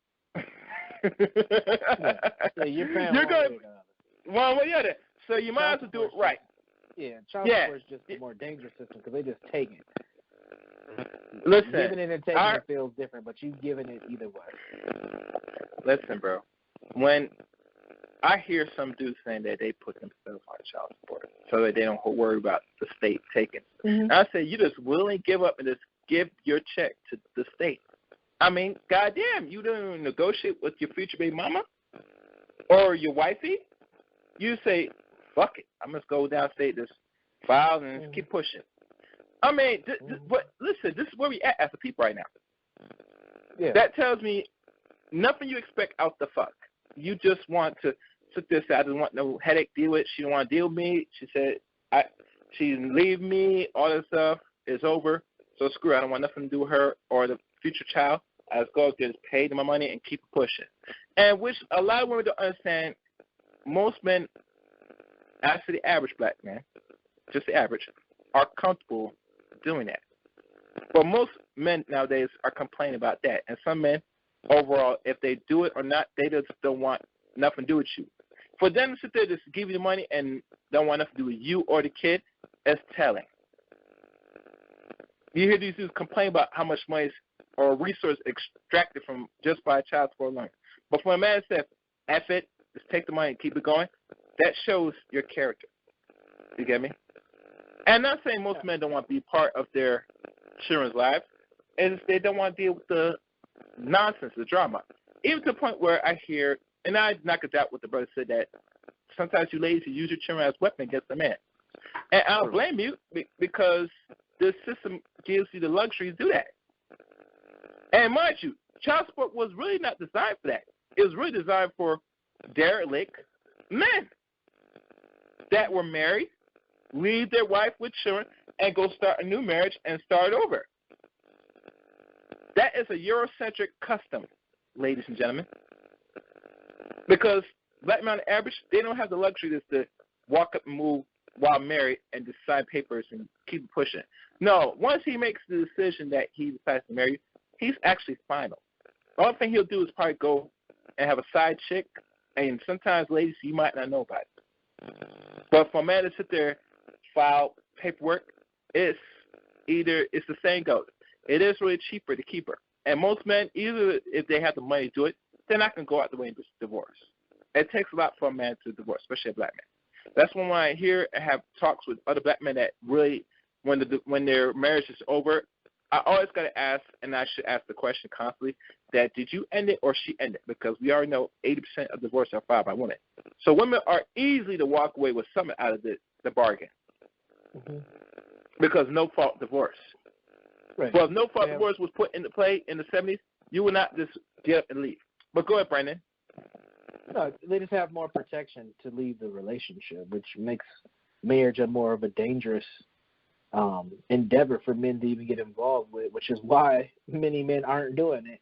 Yeah, you're paying one way or the other. So you might have to do it right. Yeah, child support is just a more dangerous system because they just take it. Listen, giving it and taking it feels different, but you giving it either way. Listen, bro. When I hear some dudes saying that they put themselves on child support so that they don't worry about the state taking. Mm-hmm. I say you just willingly give up and just give your check to the state. I mean, goddamn, you don't negotiate with your future baby mama or your wifey. You say, fuck it, I'm just go downstate this file and keep pushing. I mean, but listen, this is where we at as a people right now. Yeah. That tells me nothing you expect out the fuck. You just want to sit there and say, I don't want no headache deal with. She don't want to deal with me. She said, she leave me, all that stuff is over. So screw it. I don't want nothing to do with her or the future child. I just go get paid my money and keep pushing. And which a lot of women don't understand. Most men, actually the average black man, just the average, are comfortable doing that. But most men nowadays are complaining about that. And some men, overall, if they do it or not, they just don't want nothing to do with you. For them to sit there just give you the money and don't want nothing to do with you or the kid, it's telling. You hear these dudes complain about how much money is or resource extracted from just by a child support loan. But for a man that says, F it, just take the money and keep it going, that shows your character. You get me? And I'm not saying most men don't want to be part of their children's lives. It's they don't want to deal with the nonsense, the drama. Even to the point where I hear, and I knock it out what the brother said, that sometimes you ladies use your children as a weapon against the man. And I don't blame you because the system gives you the luxury to do that. And mind you, child support was really not designed for that. It was really designed for derelict men that were married, leave their wife with children, and go start a new marriage and start over. That is a Eurocentric custom, ladies and gentlemen. Because black men on average, they don't have the luxury just to walk up and move while married and just sign papers and keep pushing. No, once he makes the decision that he decides to marry you, he's actually final. The only thing he'll do is probably go and have a side chick, and sometimes, ladies, you might not know about it. But for a man to sit there, file paperwork, it's the same goes. It is really cheaper to keep her. And most men, either if they have the money to do it, they're not going to go out the way and divorce. It takes a lot for a man to divorce, especially a black man. That's when I hear and have talks with other black men that really, when their marriage is over, I always got to ask, and I should ask the question constantly, that did you end it or she end it? Because we already know 80% of divorces are filed by women. So women are easy to walk away with something out of the bargain. Mm-hmm. Because no-fault divorce. Right. Well, if no-fault divorce was put into play in the 70s, you would not just get up and leave. But go ahead, Brandon. No, they just have more protection to leave the relationship, which makes marriage a more of a dangerous endeavor for men to even get involved with, which is why many men aren't doing it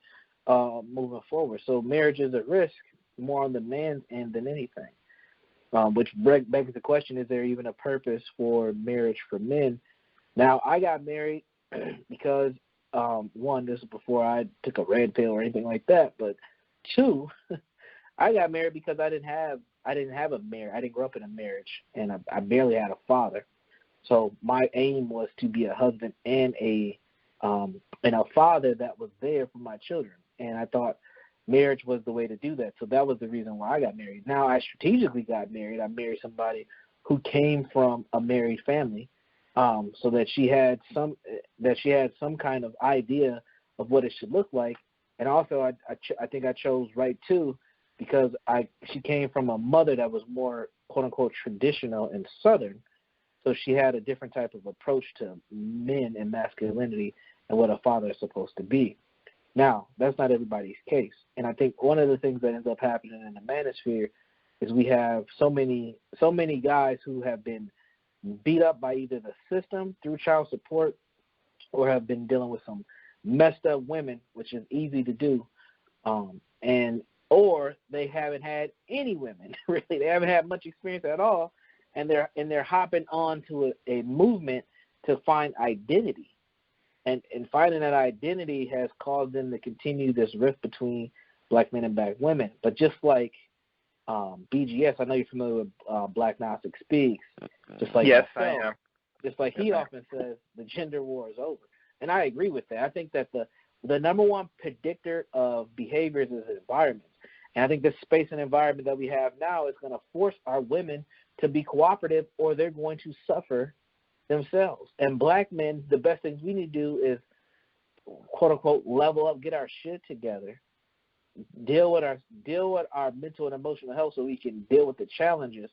moving forward. So marriage is at risk more on the man's end than anything, which begs the question, is there even a purpose for marriage for men? Now, I got married because, one, this was before I took a red pill or anything like that, but two, I got married because I didn't have a marriage. I didn't grow up in a marriage, and I barely had a father. So my aim was to be a husband and a father that was there for my children. And I thought marriage was the way to do that. So that was the reason why I got married. Now I strategically got married. I married somebody who came from a married family, so that she had some kind of idea of what it should look like. And also I think I chose right too, because she came from a mother that was more quote unquote traditional and Southern. So she had a different type of approach to men and masculinity and what a father is supposed to be. Now, that's not everybody's case. And I think one of the things that ends up happening in the manosphere is we have so many guys who have been beat up by either the system through child support or have been dealing with some messed up women, which is easy to do, or they haven't had any women, really. They haven't had much experience at all, and they're hopping on to a movement to find identity. And finding that identity has caused them to continue this rift between black men and black women. But just like BGS, I know you're familiar with Black Gnostic Speaks. Just like yes, myself, I am. Just like he often says, the gender war is over. And I agree with that. I think that the number one predictor of behaviors is environments. And I think this space and environment that we have now is going to force our women to be cooperative, or they're going to suffer themselves. And black men, the best things we need to do is, quote unquote, level up, get our shit together, deal with our mental and emotional health so we can deal with the challenges,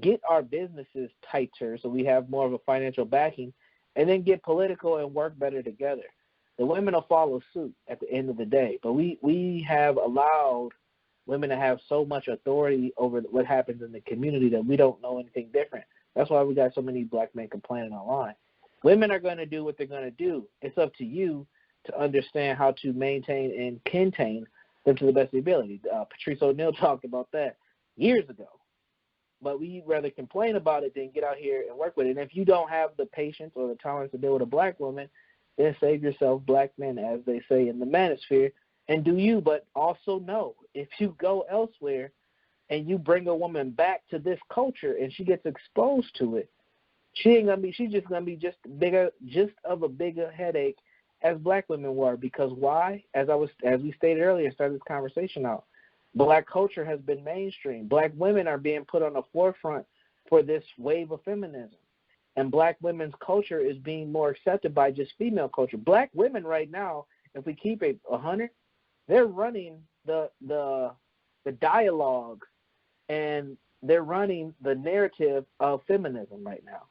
get our businesses tighter so we have more of a financial backing, and then get political and work better together. The women will follow suit at the end of the day. But we have allowed women to have so much authority over what happens in the community that we don't know anything different. That's why we got so many black men complaining online. Women are going to do what they're going to do. It's up to you to understand how to maintain and contain them to the best of your ability. Patrice O'Neal talked about that years ago. But we'd rather complain about it than get out here and work with it. And if you don't have the patience or the tolerance to deal with a black woman, then save yourself, black men, as they say in the manosphere, and do you. But also know, if you go elsewhere and you bring a woman back to this culture and she gets exposed to it, she's just gonna be just of a bigger headache as black women were. Because why? As we stated earlier, started this conversation out, black culture has been mainstream. Black women are being put on the forefront for this wave of feminism. And black women's culture is being more accepted by just female culture. Black women right now, if we keep it 100, they're running the dialogue, and they're running the narrative of feminism right now.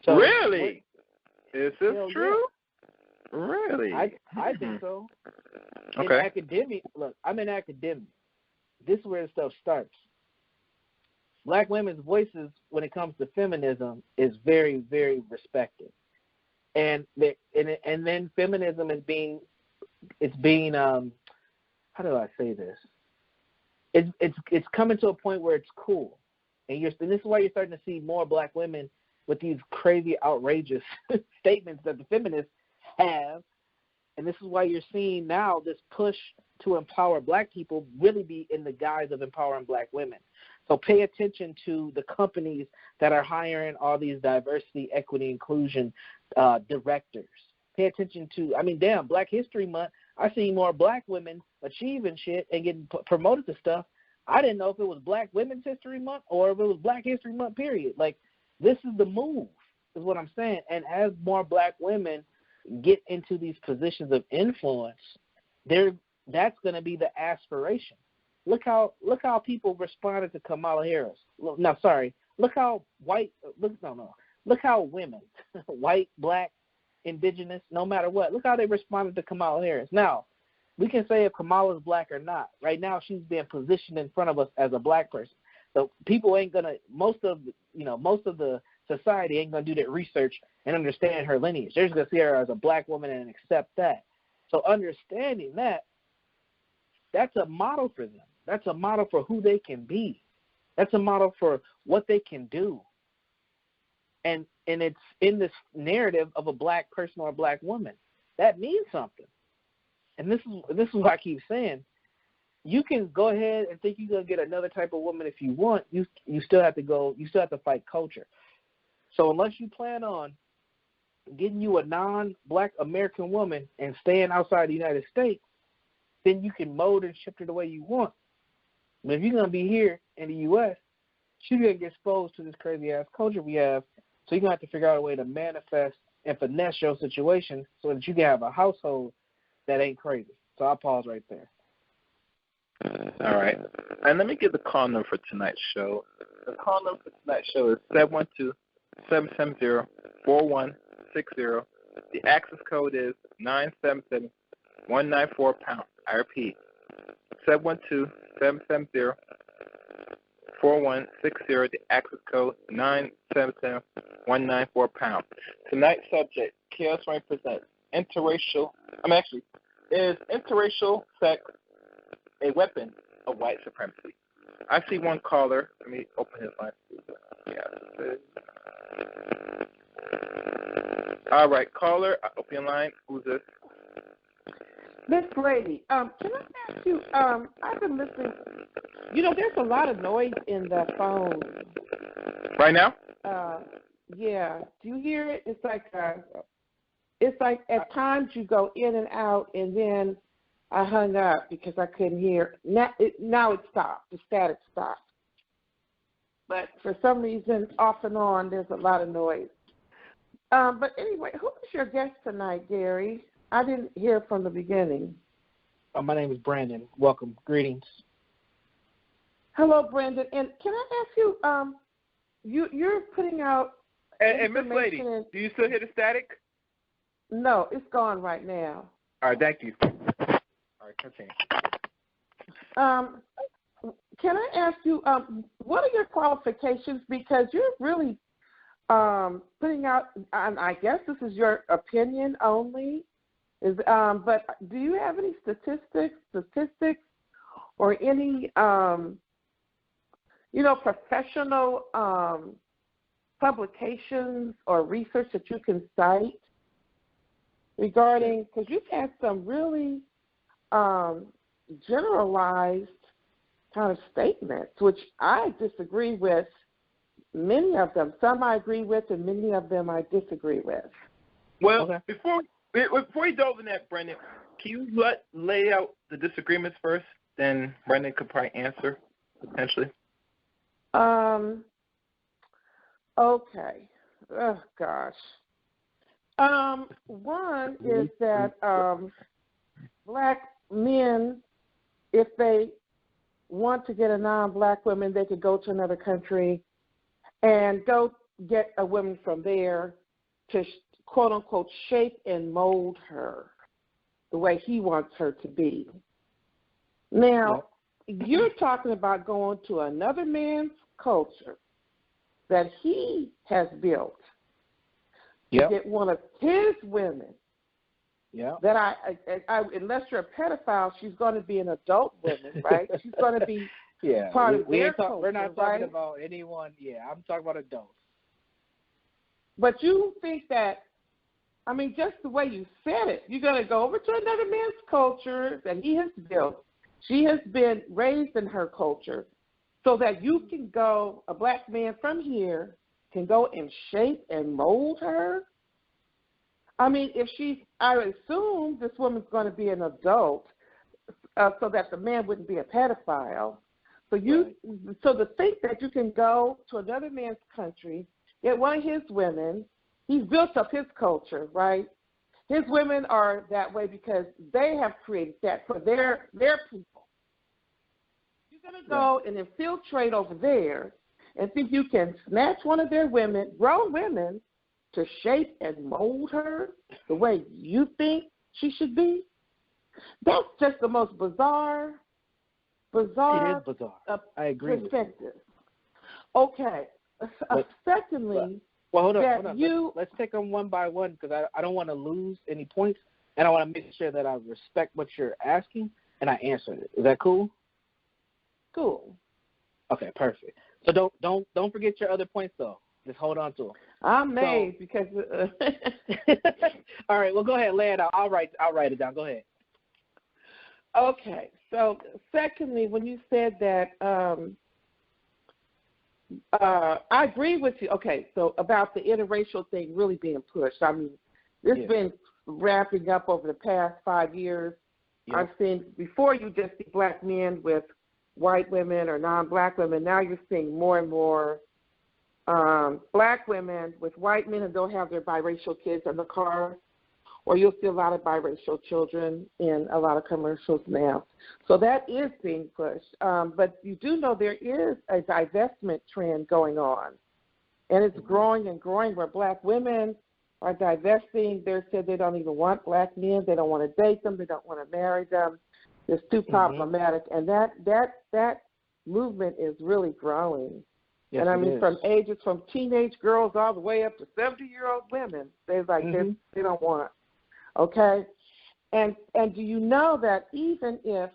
So, really? Is this true? Yeah. Really? I think so. Okay. In academia, look, I'm in academia. This is where the stuff starts. Black women's voices when it comes to feminism is very, very respected. And then feminism is being how do I say this? It's coming to a point where it's cool. And this is why you're starting to see more black women with these crazy, outrageous statements that the feminists have. And this is why you're seeing now this push to empower black people really be in the guise of empowering black women. So pay attention to the companies that are hiring all these diversity, equity, inclusion directors. Pay attention to, Black History Month, I see more black women achieving shit and getting promoted to stuff. I didn't know if it was Black Women's History Month or if it was Black History Month, period. Like, this is the move, is what I'm saying. And as more black women get into these positions of influence, that's going to be the aspiration. Look how people responded to Kamala Harris. Look how women, white, black, indigenous, no matter what, look how they responded to Kamala Harris. Now, we can say if Kamala's black or not. Right now, she's being positioned in front of us as a black person. So people ain't gonna, most of the society ain't gonna do that research and understand her lineage. They're just gonna see her as a black woman and accept that. So understanding that, that's a model for them. That's a model for who they can be. That's a model for what they can do. And it's in this narrative of a black person or a black woman. That means something. And this is what I keep saying. You can go ahead and think you're gonna get another type of woman if you want. You still have to fight culture. So unless you plan on getting you a non-black American woman and staying outside the United States, then you can mold and shift her the way you want. But if you're going to be here in the U.S., she's going to get exposed to this crazy-ass culture we have, so you're going to have to figure out a way to manifest and finesse your situation so that you can have a household that ain't crazy. So I'll pause right there. All right. And let me give the call number for tonight's show. The call number for tonight's show is 712-770-4160. The access code is 977-194#. I repeat, 712-770-4160. The access code 977-194#. Tonight's subject, T.R.S. presents is interracial sex a weapon of white supremacy? I see one caller. Let me open his line. All right, caller, open your line. Who's this? Miss Lady, can I ask you, I've been listening, there's a lot of noise in the phone. Right now? Yeah. Do you hear it? It's like at times you go in and out, and then I hung up because I couldn't hear. Now it stopped. The static stopped. But for some reason, off and on, there's a lot of noise. But anyway, who is your guest tonight, Gary? I didn't hear from the beginning. My name is Brandon. Welcome. Greetings. Hello, Brandon. And can I ask you, you're putting out And Miss Lady, do you still hear the static? No, it's gone right now. All right, thank you. All right, continue. Can I ask you, what are your qualifications? Because you're really putting out, and I guess this is your opinion only, but do you have any statistics or any, professional publications or research that you can cite regarding, because you've had some really generalized kind of statements, which I disagree with many of them. Some I agree with, and many of them I disagree with. Well, before you delve in that, Brendan, can you lay out the disagreements first? Then Brendan could probably answer, potentially. Okay. Oh, gosh. One is that black men, if they want to get a non-black woman, they could go to another country and go get a woman from there to, quote unquote, shape and mold her the way he wants her to be. Now, you're talking about going to another man's culture that he has built to get one of his women. Yeah. That I unless you're a pedophile, she's going to be an adult woman, right? She's going to be part of their culture, we're not talking right? about anyone. Yeah, I'm talking about adults. But you think that, I mean, just the way you said it, you're going to go over to another man's culture that he has built. She has been raised in her culture so that you can go, a black man from here can go and shape and mold her. I mean, I would assume this woman's going to be an adult so that the man wouldn't be a pedophile. So so to think that you can go to another man's country, get one of his women, he's built up his culture, right? His women are that way because they have created that for their people. You're going to go and infiltrate over there and think you can snatch one of their women, grown women, to shape and mold her the way you think she should be? That's just the most bizarre. It is bizarre. I agree. Perspective. Okay. Secondly, hold on. Let's take them one by one because I don't want to lose any points, and I want to make sure that I respect what you're asking and I answer it. Is that cool? Cool. Okay, perfect. So don't forget your other points though. Just hold on to them. I'm made because. All right. Well, go ahead. Lay it out. I'll write it down. Go ahead. Okay. So, secondly, when you said that I agree with you. Okay, so about the interracial thing really being pushed. I mean, it's been wrapping up over the past 5 years. I've seen before you just see black men with white women or non-black women. Now you're seeing more and more black women with white men and don't have their biracial kids in the car. Or you'll see a lot of biracial children in a lot of commercials now. So that is being pushed. But you do know there is a divestment trend going on. And it's growing and growing where black women are divesting. They said they don't even want black men. They don't want to date them. They don't want to marry them. It's too problematic. And that movement is really growing. Yes, and I mean, from ages from teenage girls all the way up to 70-year-old women, they're like, they don't want. Okay, and do you know that even if,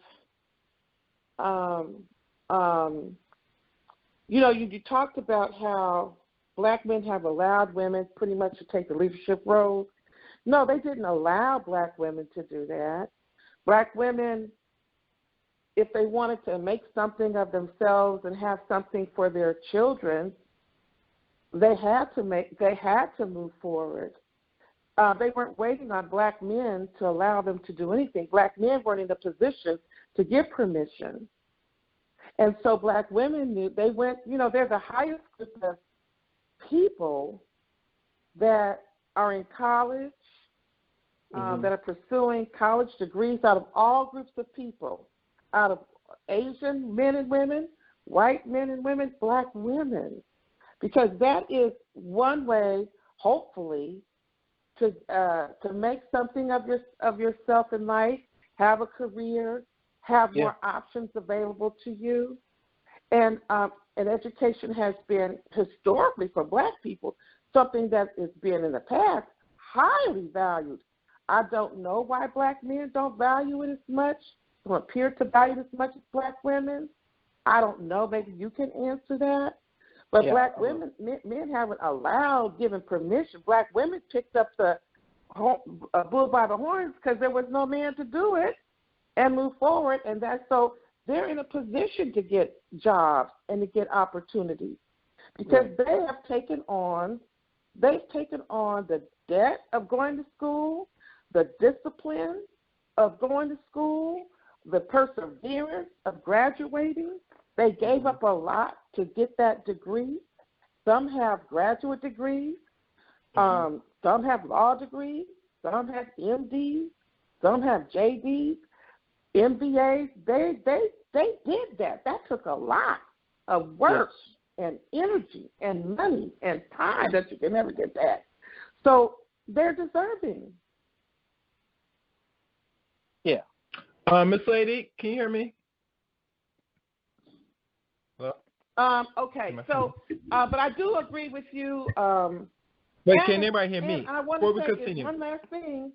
you talked about how black men have allowed women pretty much to take the leadership role. No, they didn't allow black women to do that. Black women, if they wanted to make something of themselves and have something for their children, they had to move forward. They weren't waiting on black men to allow them to do anything. Black men weren't in a position to give permission. And so black women knew, they went, there's a highest group of people that are in college, that are pursuing college degrees out of all groups of people, out of Asian men and women, white men and women, black women, because that is one way, hopefully, to make something of yourself in life, have a career, have more options available to you, and education has been historically for black people something that has been in the past highly valued. I don't know why black men don't value it as much, don't appear to value it as much as black women. I don't know. Maybe you can answer that. But black women, men haven't allowed, given permission. Black women picked up the bull by the horns because there was no man to do it and move forward. And so they're in a position to get jobs and to get opportunities because they've taken on the debt of going to school, the discipline of going to school, the perseverance of graduating. They gave up a lot to get that degree. Some have graduate degrees. Some have law degrees. Some have MDs. Some have JDs, MBAs. They did that. That took a lot of work and energy and money and time that you can never get back. So they're deserving. Yeah. Miss Lady, can you hear me? Okay, so, but I do agree with you. Wait, can anybody hear me? I want to say one last thing.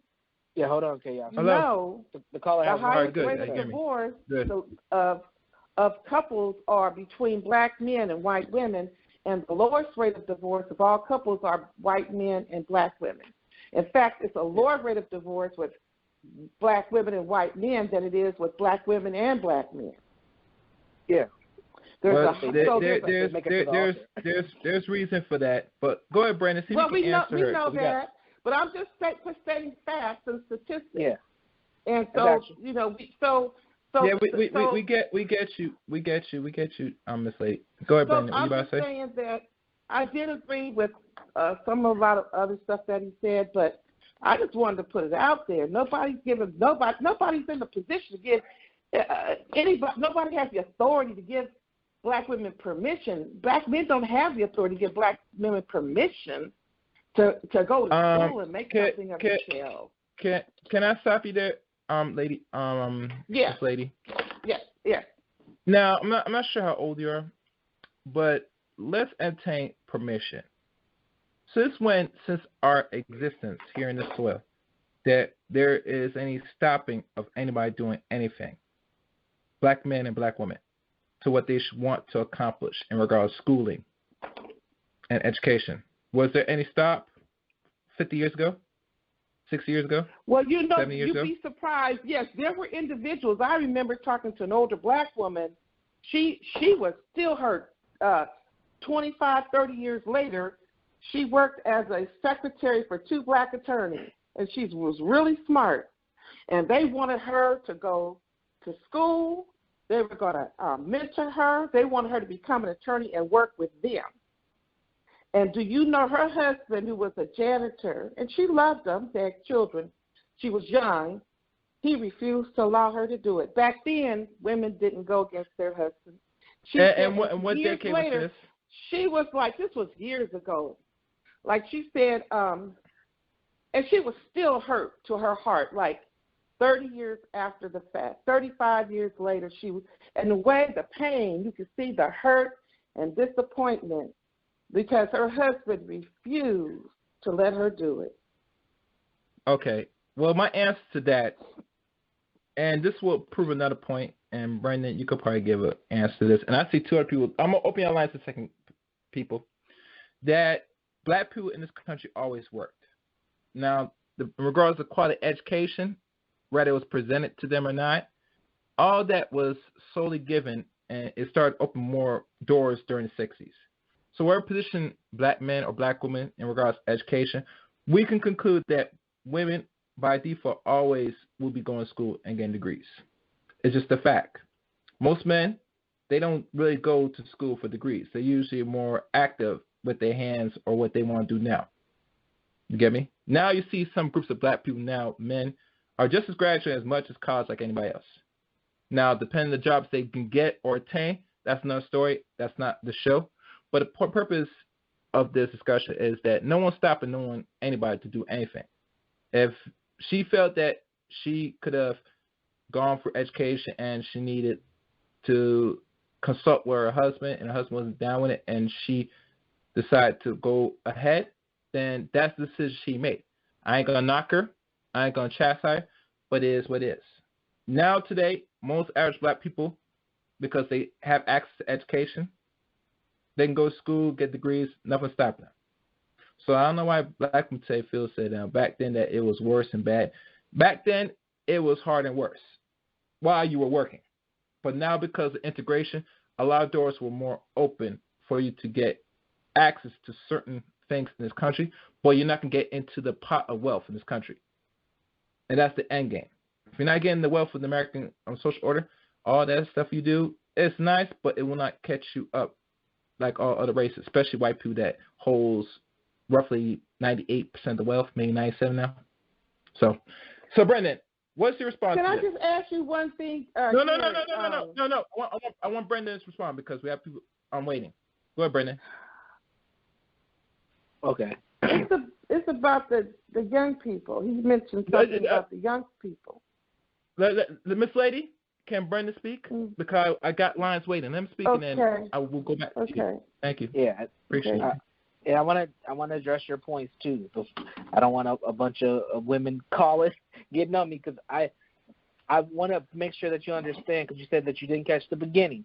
Yeah, hold on, okay, Hello. The caller has the highest rate of divorce of couples are between black men and white women, and the lowest rate of divorce of all couples are white men and black women. In fact, it's a lower rate of divorce with black women and white men than it is with black women and black men. Yeah. There's reason for that, but go ahead, Brandon. See if you can answer her. We know that, but I'm just stating facts and statistics. Yeah, and so we get you, Miss Lady. Go ahead, Brandon. I'm just saying that I did agree with a lot of other stuff that he said, but I just wanted to put it out there. Nobody's in the position to give anybody. Nobody has the authority to give black women permission. Black men don't have the authority to give black women permission to go to school and make something of themselves. Can I stop you there, lady? Yes. This lady. Yes. Now I'm not sure how old you are, but let's entertain permission. Since our existence here in the soil, that there is any stopping of anybody doing anything, black men and black women, to what they want to accomplish in regards to schooling and education. Was there any stop 50 years ago, 60 years ago? Well, 70 years ago? You'd be surprised. Yes, there were individuals. I remember talking to an older black woman. She was still her 25, 30 years later, she worked as a secretary for 2 black attorneys, and she was really smart. And they wanted her to go to school. They were going to mentor her. They wanted her to become an attorney and work with them. And do you know her husband, who was a janitor, and she loved him, they had children, she was young, he refused to allow her to do it. Back then, women didn't go against their husbands. And what decade was this? She was like, this was years ago. Like she said, and she was still hurt to her heart, like 30 years after the fact, 35 years later, and the way, the pain, you could see the hurt and disappointment because her husband refused to let her do it. Okay. Well, my answer to that, and this will prove another point, and Brendan, you could probably give an answer to this. And I see 2 other people. I'm going to open your lines a second, people, that black people in this country always worked. Now, in regards to quality education, whether it was presented to them or not, all that was solely given, and it started opening more doors during the 60s. So where position black men or black women in regards to education, we can conclude that women by default always will be going to school and getting degrees. It's just a fact. Most men, they don't really go to school for degrees. They're usually more active with their hands or what they want to do now. You get me? Now you see some groups of black people now, men, are just as graduate as much as college like anybody else. Now, depending on the jobs they can get or attain, that's another story. That's not the show. But the purpose of this discussion is that no one's stopping anybody to do anything. If she felt that she could have gone for education and she needed to consult with her husband and her husband wasn't down with it and she decided to go ahead, then that's the decision she made. I ain't going to knock her. I ain't going to chastise her, but it is what it is. Now today, most average black people, because they have access to education, they can go to school, get degrees, nothing stopping them. So I don't know why black people say Phil said back then that it was worse and bad. Back then, it was hard and worse while you were working. But now because of integration, a lot of doors were more open for you to get access to certain things in this country, but you're not going to get into the pot of wealth in this country. And that's the end game. If you're not getting the wealth of the American social order, all that stuff you do, it's nice, but it will not catch you up like all other races, especially white people that holds roughly 98% of the wealth, maybe 97 now. So Brendan, what's your response Can to I this? just ask you one thing? No. I want Brendan to respond because we have people. I'm waiting. Go ahead, Brendan. Okay. It's about the young people. He mentioned something about the young people. The Miss Lady, can Brendan speak? Because I got lines waiting. Let him speak, and then I will go back to you. Thank you. Yeah. Appreciate it. Yeah, I want to address your points too. I don't want a bunch of women calling, getting on me because I want to make sure that you understand because you said that you didn't catch the beginning.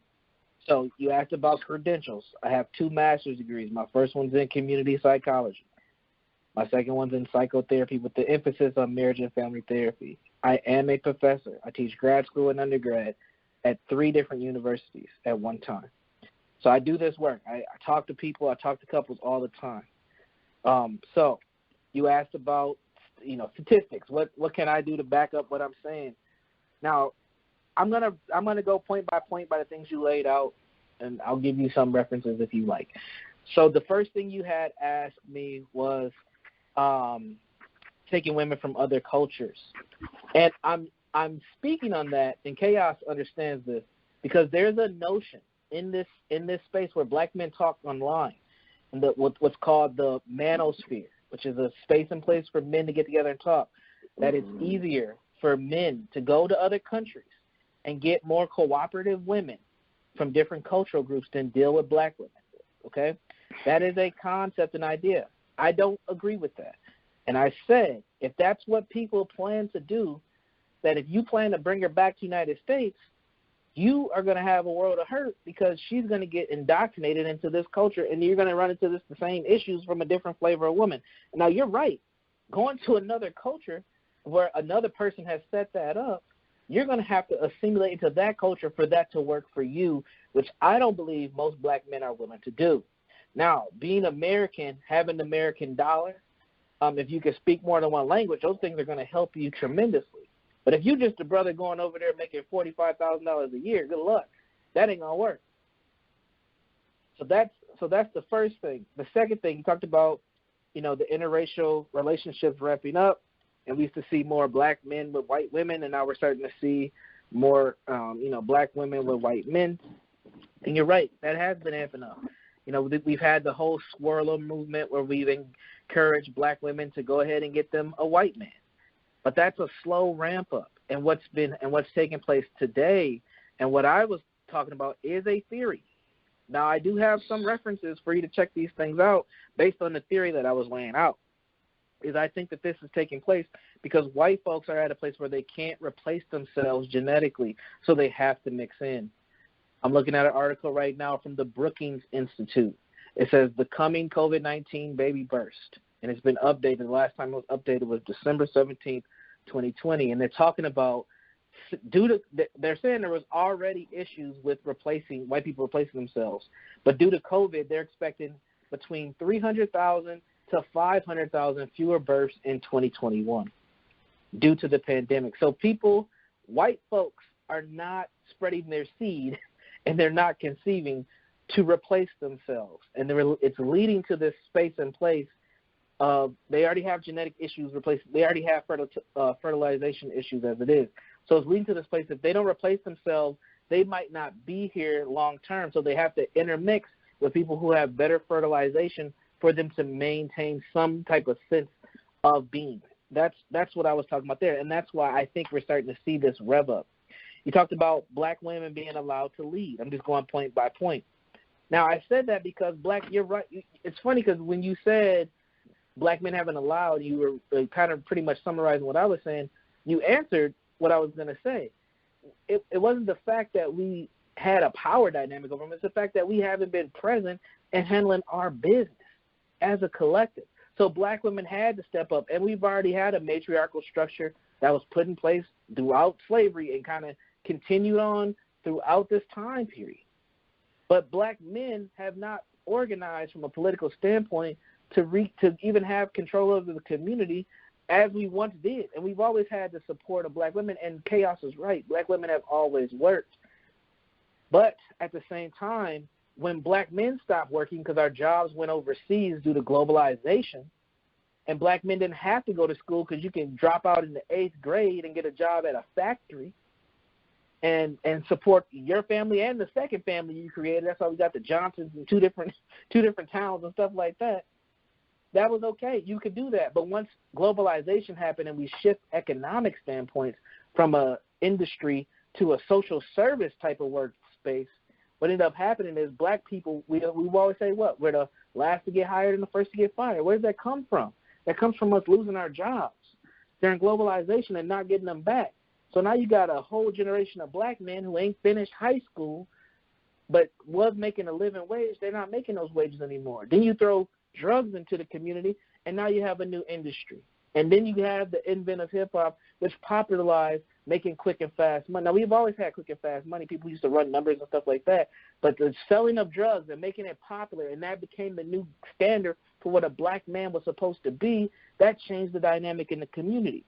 So you asked about credentials. I have 2 master's degrees. My first one's in community psychology. My second one's in psychotherapy with the emphasis on marriage and family therapy. I am a professor. I teach grad school and undergrad at 3 different universities at one time. So I do this work. I talk to people. I talk to couples all the time. So you asked about, statistics. What can I do to back up what I'm saying? Now, I'm gonna go point by point by the things you laid out, and I'll give you some references if you like. So the first thing you had asked me was taking women from other cultures, and I'm speaking on that, and Chaos understands this because there's a notion in this space where black men talk online, and what's called the manosphere, which is a space and place for men to get together and talk, that it's easier for men to go to other countries and get more cooperative women from different cultural groups than deal with black women, okay? That is a concept and idea. I don't agree with that. And I said, if that's what people plan to do, that if you plan to bring her back to the United States, you are going to have a world of hurt because she's going to get indoctrinated into this culture and you're going to run into the same issues from a different flavor of woman. Now, you're right. Going to another culture where another person has set that up, you're going to have to assimilate into that culture for that to work for you, which I don't believe most black men are willing to do. Now, being American, having the American dollar, if you can speak more than one language, those things are going to help you tremendously. But if you're just a brother going over there making $45,000 a year, good luck. That ain't gonna work. So that's the first thing. The second thing, you talked about, the interracial relationships wrapping up, and we used to see more black men with white women, and now we're starting to see more, black women with white men. And you're right, that has been amping up. We've had the whole swirler movement where we've encouraged black women to go ahead and get them a white man. But that's a slow ramp up. And what's taking place today, and what I was talking about, is a theory. Now, I do have some references for you to check these things out based on the theory that I was laying out. Is I think that this is taking place because white folks are at a place where they can't replace themselves genetically, so they have to mix in. I'm looking at an article right now from the Brookings Institute. It says the coming COVID-19 baby burst, and it's been updated. The last time it was updated was December 17th, 2020, and they're talking about they're saying there was already issues with white people replacing themselves, but due to COVID, they're expecting between 300,000 to 500,000 fewer births in 2021 due to the pandemic. So white folks are not spreading their seed, and they're not conceiving to replace themselves, and it's leading to this space and place. They already have genetic issues they already have fertilization issues as it is. So it's leading to this place. If they don't replace themselves, they might not be here long term. So they have to intermix with people who have better fertilization for them to maintain some type of sense of being. That's what I was talking about there, and that's why I think we're starting to see this rev up. You talked about black women being allowed to lead. I'm just going point by point. Now, I said that because you're right. It's funny because when you said black men haven't allowed, you were kind of pretty much summarizing what I was saying. You answered what I was going to say. It wasn't the fact that we had a power dynamic over them. It's the fact that we haven't been present and handling our business as a collective. So black women had to step up, and we've already had a matriarchal structure that was put in place throughout slavery and kind of continued on throughout this time period. But black men have not organized from a political standpoint to even have control over the community as we once did. And we've always had the support of black women, and Chaos is right. Black women have always worked. But at the same time, when black men stopped working because our jobs went overseas due to globalization, and black men didn't have to go to school because you can drop out in the 8th grade and get a job at a factory and support your family and the second family you created. That's why we got the Johnsons in two different towns and stuff like that. That was okay. You could do that. But once globalization happened and we shift economic standpoints from a industry to a social service type of workspace, what ended up happening is black people, we always say what? We're the last to get hired and the first to get fired. Where does that come from? That comes from us losing our jobs during globalization and not getting them back. So now you got a whole generation of black men who ain't finished high school but was making a living wage. They're not making those wages anymore. Then you throw drugs into the community, and now you have a new industry. And then you have the advent of hip-hop, which popularized making quick and fast money. Now, we've always had quick and fast money. People used to run numbers and stuff like that. But the selling of drugs and making it popular, and that became the new standard for what a black man was supposed to be, that changed the dynamic in the community.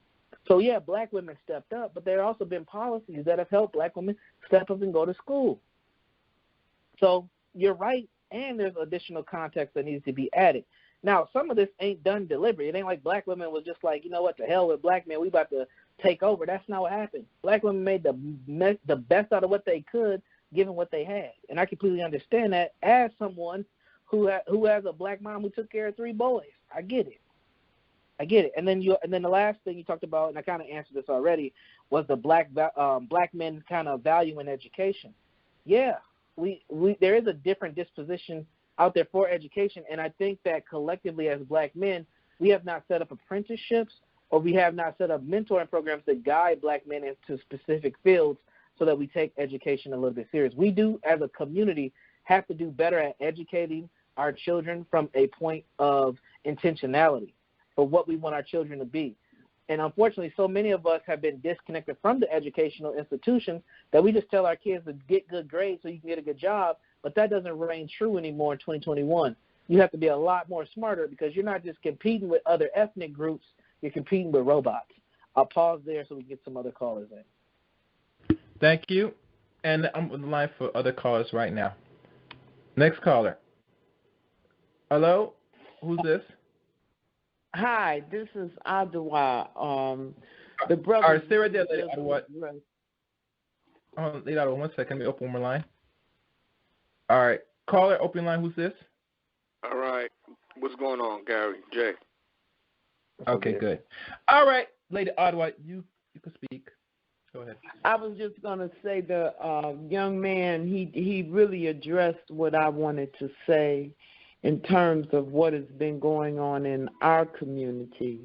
So, yeah, black women stepped up, but there have also been policies that have helped black women step up and go to school. So you're right, and there's additional context that needs to be added. Now, some of this ain't done deliberately. It ain't like black women was just like, you know what, the hell with black men, we about to take over. That's not what happened. Black women made the best out of what they could, given what they had. And I completely understand that as someone who has a black mom who took care of 3 boys. I get it. And then the last thing you talked about, and I kind of answered this already, was the black men kind of valuing education. Yeah, there is a different disposition out there for education, and I think that collectively as black men, we have not set up apprenticeships or we have not set up mentoring programs that guide black men into specific fields so that we take education a little bit serious. We do, as a community, have to do better at educating our children from a point of intentionality for what we want our children to be. And unfortunately, so many of us have been disconnected from the educational institutions that we just tell our kids to get good grades so you can get a good job, but that doesn't reign true anymore in 2021. You have to be a lot more smarter because you're not just competing with other ethnic groups, you're competing with robots. I'll pause there so we can get some other callers in. Thank you. And I'm on the line for other callers right now. Next caller. Hello? Who's this? Hi, this is Adawa. The brother. All right, stay right there, Lady Adawa. Lady Adawa, 1 second. Let me open one more line. All right. Caller, open line. Who's this? All right. What's going on, Gary? Jay. Okay, good. All right, Lady Adawa, you can speak. Go ahead. I was just going to say the young man, he really addressed what I wanted to say in terms of what has been going on in our community.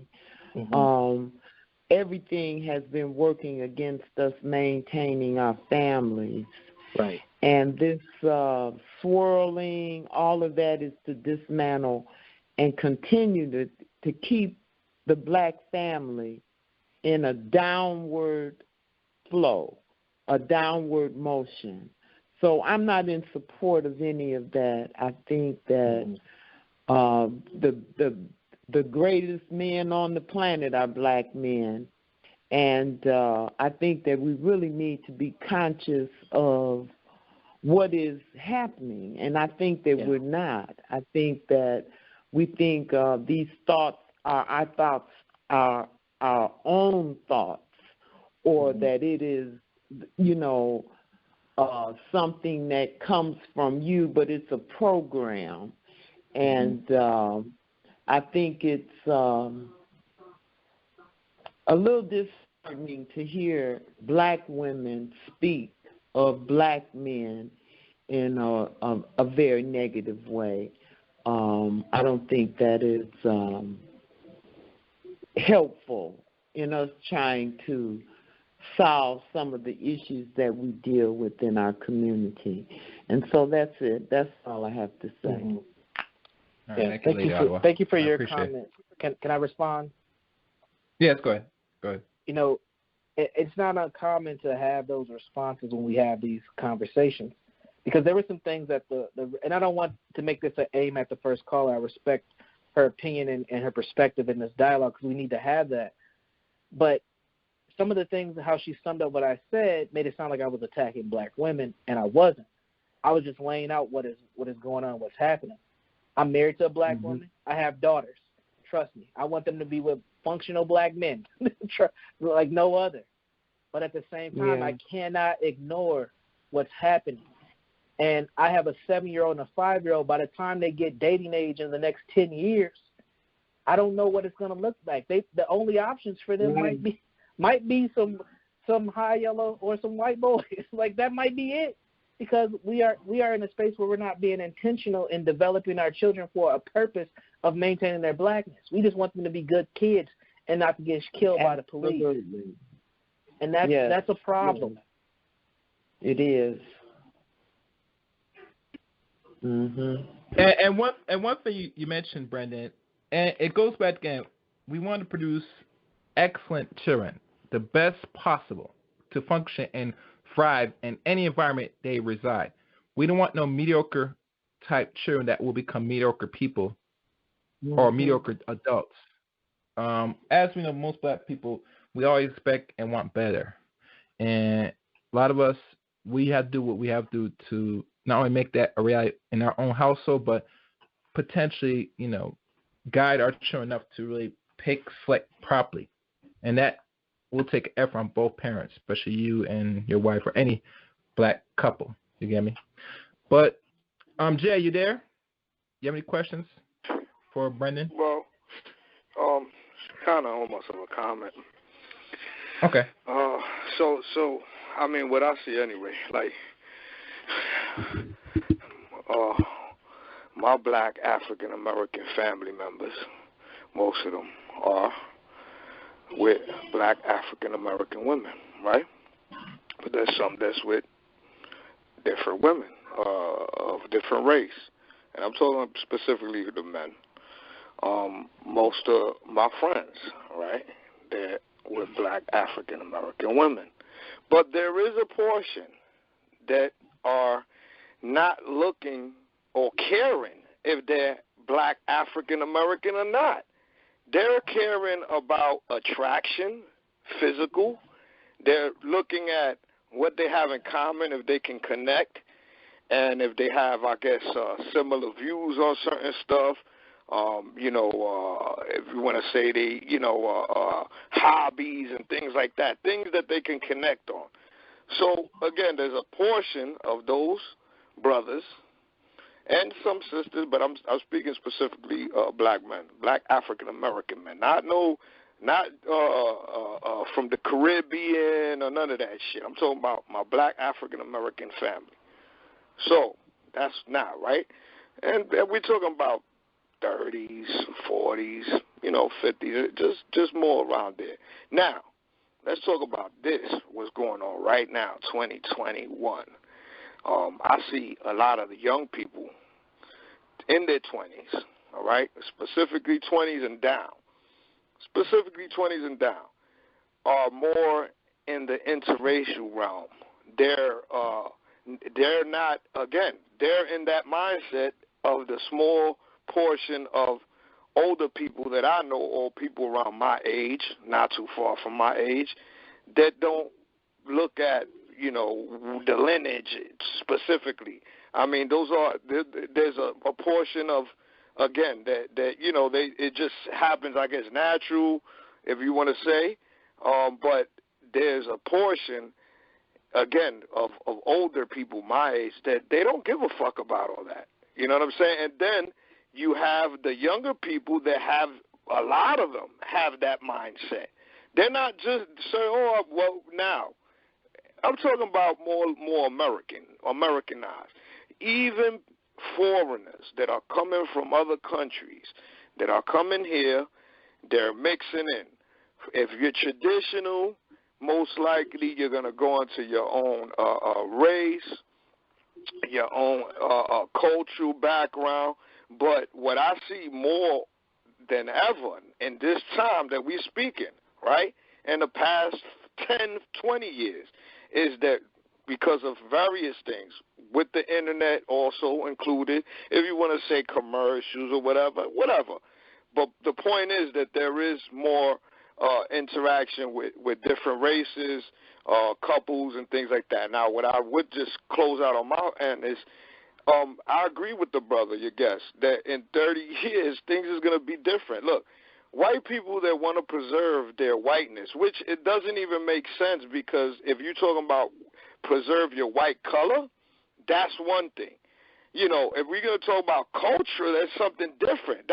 Mm-hmm. Everything has been working against us maintaining our families. Right. And this swirling, all of that is to dismantle and continue to keep the black family in a downward flow, a downward motion. So I'm not in support of any of that. I think that the greatest men on the planet are black men. And I think that we really need to be conscious of what is happening. And I think that we're not. I think that we think these thoughts are our thoughts, are our own thoughts, or that it is, something that comes from you, but it's a program. And I think it's a little disheartening to hear black women speak of black men in a very negative way. I don't think that is helpful in us trying to solve some of the issues that we deal with in our community. And so that's it. That's all I have to say. Mm-hmm. All right, thank you for your comment. Can I respond? Yes, go ahead. Go ahead. It's not uncommon to have those responses when we have these conversations, because there were some things that and I don't want to make this an aim at the first caller. I respect her opinion and her perspective in this dialogue because we need to have that. But some of the things, how she summed up what I said, made it sound like I was attacking black women, and I wasn't. I was just laying out what is going on, what's happening. I'm married to a black woman. I have daughters. Trust me. I want them to be with functional black men, like no other. But at the same time, I cannot ignore what's happening. And I have a 7-year-old and a 5-year-old. By the time they get dating age in the next 10 years, I don't know what it's going to look like. The only options for them might be some high yellow or some white boys. Like that might be it, because we are in a space where we're not being intentional in developing our children for a purpose of maintaining their blackness. We just want them to be good kids and not to get killed by the police. And that's a problem. It is. Mm-hmm. And one thing you mentioned, Brendan, and it goes back again. We want to produce excellent children, the best possible, to function and thrive in any environment they reside. We don't want no mediocre type children that will become mediocre people or mediocre adults. As we know, most black people, we always expect and want better. And a lot of us, we have to do what we have to do to not only make that a reality in our own household, but potentially, guide our children enough to really pick, select properly. And that will take effort on both parents, especially you and your wife or any black couple. You get me? But, Jay, you there? You have any questions for Brendan? Well, kind of almost of a comment. Okay. So I mean, what I see anyway, like, my black African American family members, most of them are with black African American women, right? But there's some that's with different women of different race, and I'm talking specifically the men. Most of my friends, right, they're with black African American women. But there is a portion that are not looking or caring if their black African American or not. They're caring about attraction, physical. They're looking at what they have in common, if they can connect, and if they have, I guess, similar views on certain stuff. If you want to say they, hobbies and things like that, things that they can connect on. So, again, there's a portion of those brothers and some sisters, but I'm speaking specifically black men, black African-American men, not from the Caribbean or none of that shit. I'm talking about my black African-American family. So that's now, right? And we're talking about 30s, 40s, 50s, just more around there. Now, let's talk about this, what's going on right now, 2021. I see a lot of the young people in their 20s, all right, specifically 20s and down, are more in the interracial realm. They're not, again, they're in that mindset of the small portion of older people that I know, or people around my age, not too far from my age, that don't look at, the lineage specifically. I mean, there's a portion of, again, that it just happens, I guess, natural, if you want to say, but there's a portion, again, of older people my age that they don't give a fuck about all that. You know what I'm saying? And then you have the younger people that have, a lot of them have that mindset. They're not just saying, now, I'm talking about more Americanized. Even foreigners that are coming from other countries, that are coming here, they're mixing in. If you're traditional, most likely you're going to go into your own race, your own cultural background. But what I see more than ever in this time that we're speaking, right, in the past 10, 20 years, is that because of various things, with the internet also included, if you want to say commercials or whatever. But the point is that there is more interaction with different races, couples, and things like that. Now, what I would just close out on my end is, I agree with the brother, your guest, that in 30 years, things is going to be different. Look, white people that want to preserve their whiteness, which it doesn't even make sense, because if you're talking about preserve your white color, that's one thing. If we're going to talk about culture, that's something different.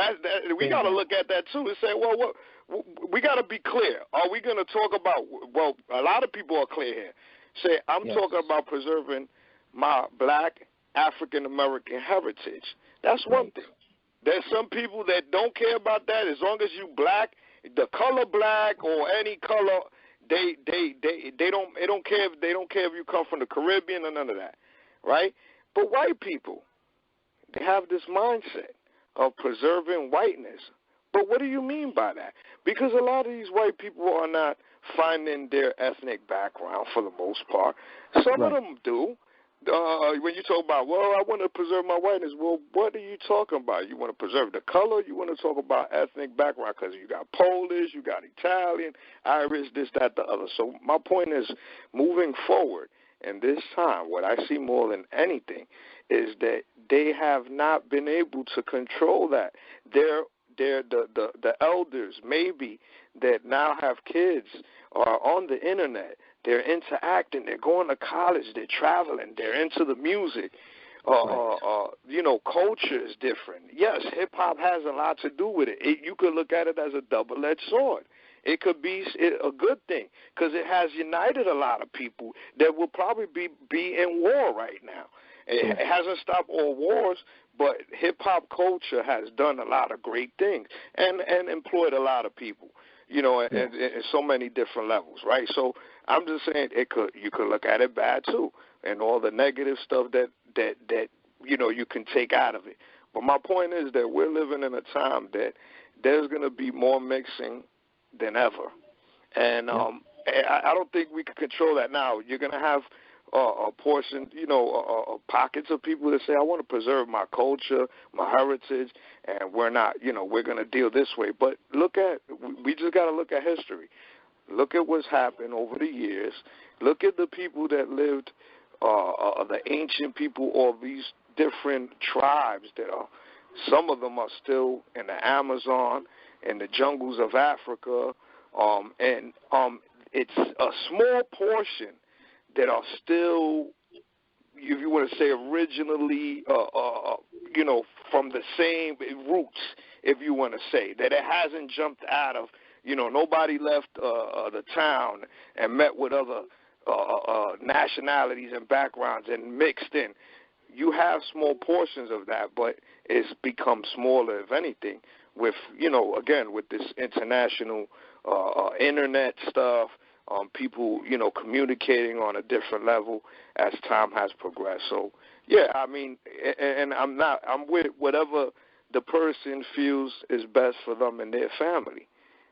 We got to look at that too and say, well, we got to be clear. Are we going to talk about, a lot of people are clear here. Say, I'm talking about preserving my black African-American heritage. That's one thing. There's some people that don't care about that. As long as you black, the color black or any color, they don't care if you come from the Caribbean or none of that, right? But white people, they have this mindset of preserving whiteness. But what do you mean by that? Because a lot of these white people are not finding their ethnic background for the most part. Some of them do. When you talk about, I want to preserve my whiteness, what are you talking about? You want to preserve the color? You want to talk about ethnic background? Because you got Polish, you got Italian, Irish, this, that, the other. So my point is, moving forward in this time, what I see more than anything is that they have not been able to control that. The elders, maybe, that now have kids are on the internet. They're interacting. They're going to college. They're traveling. They're into the music. Culture is different. Yes, hip-hop has a lot to do with it. You could look at it as a double-edged sword. It could be a good thing because it has united a lot of people that will probably be in war right now. It hasn't stopped all wars, but hip-hop culture has done a lot of great things and employed a lot of people, in so many different levels, right? So I'm just saying you could look at it bad too, and all the negative stuff that you can take out of it. But my point is that we're living in a time that there's going to be more mixing than ever, and I don't think we can control that now. You're going to have portion, pockets of people that say, I want to preserve my culture, my heritage, and we're not, we're going to deal this way. But we just got to look at history. Look at what's happened over the years. Look at the people that lived, the ancient people, all these different tribes that are, some of them are still in the Amazon, in the jungles of Africa, and it's a small portion that are still, if you want to say originally, from the same roots, if you want to say, that it hasn't jumped out of, nobody left the town and met with other nationalities and backgrounds and mixed in. You have small portions of that, but it's become smaller, if anything, with, again, with this international internet stuff, people, communicating on a different level as time has progressed. So, yeah, I mean, and I'm with whatever the person feels is best for them and their family.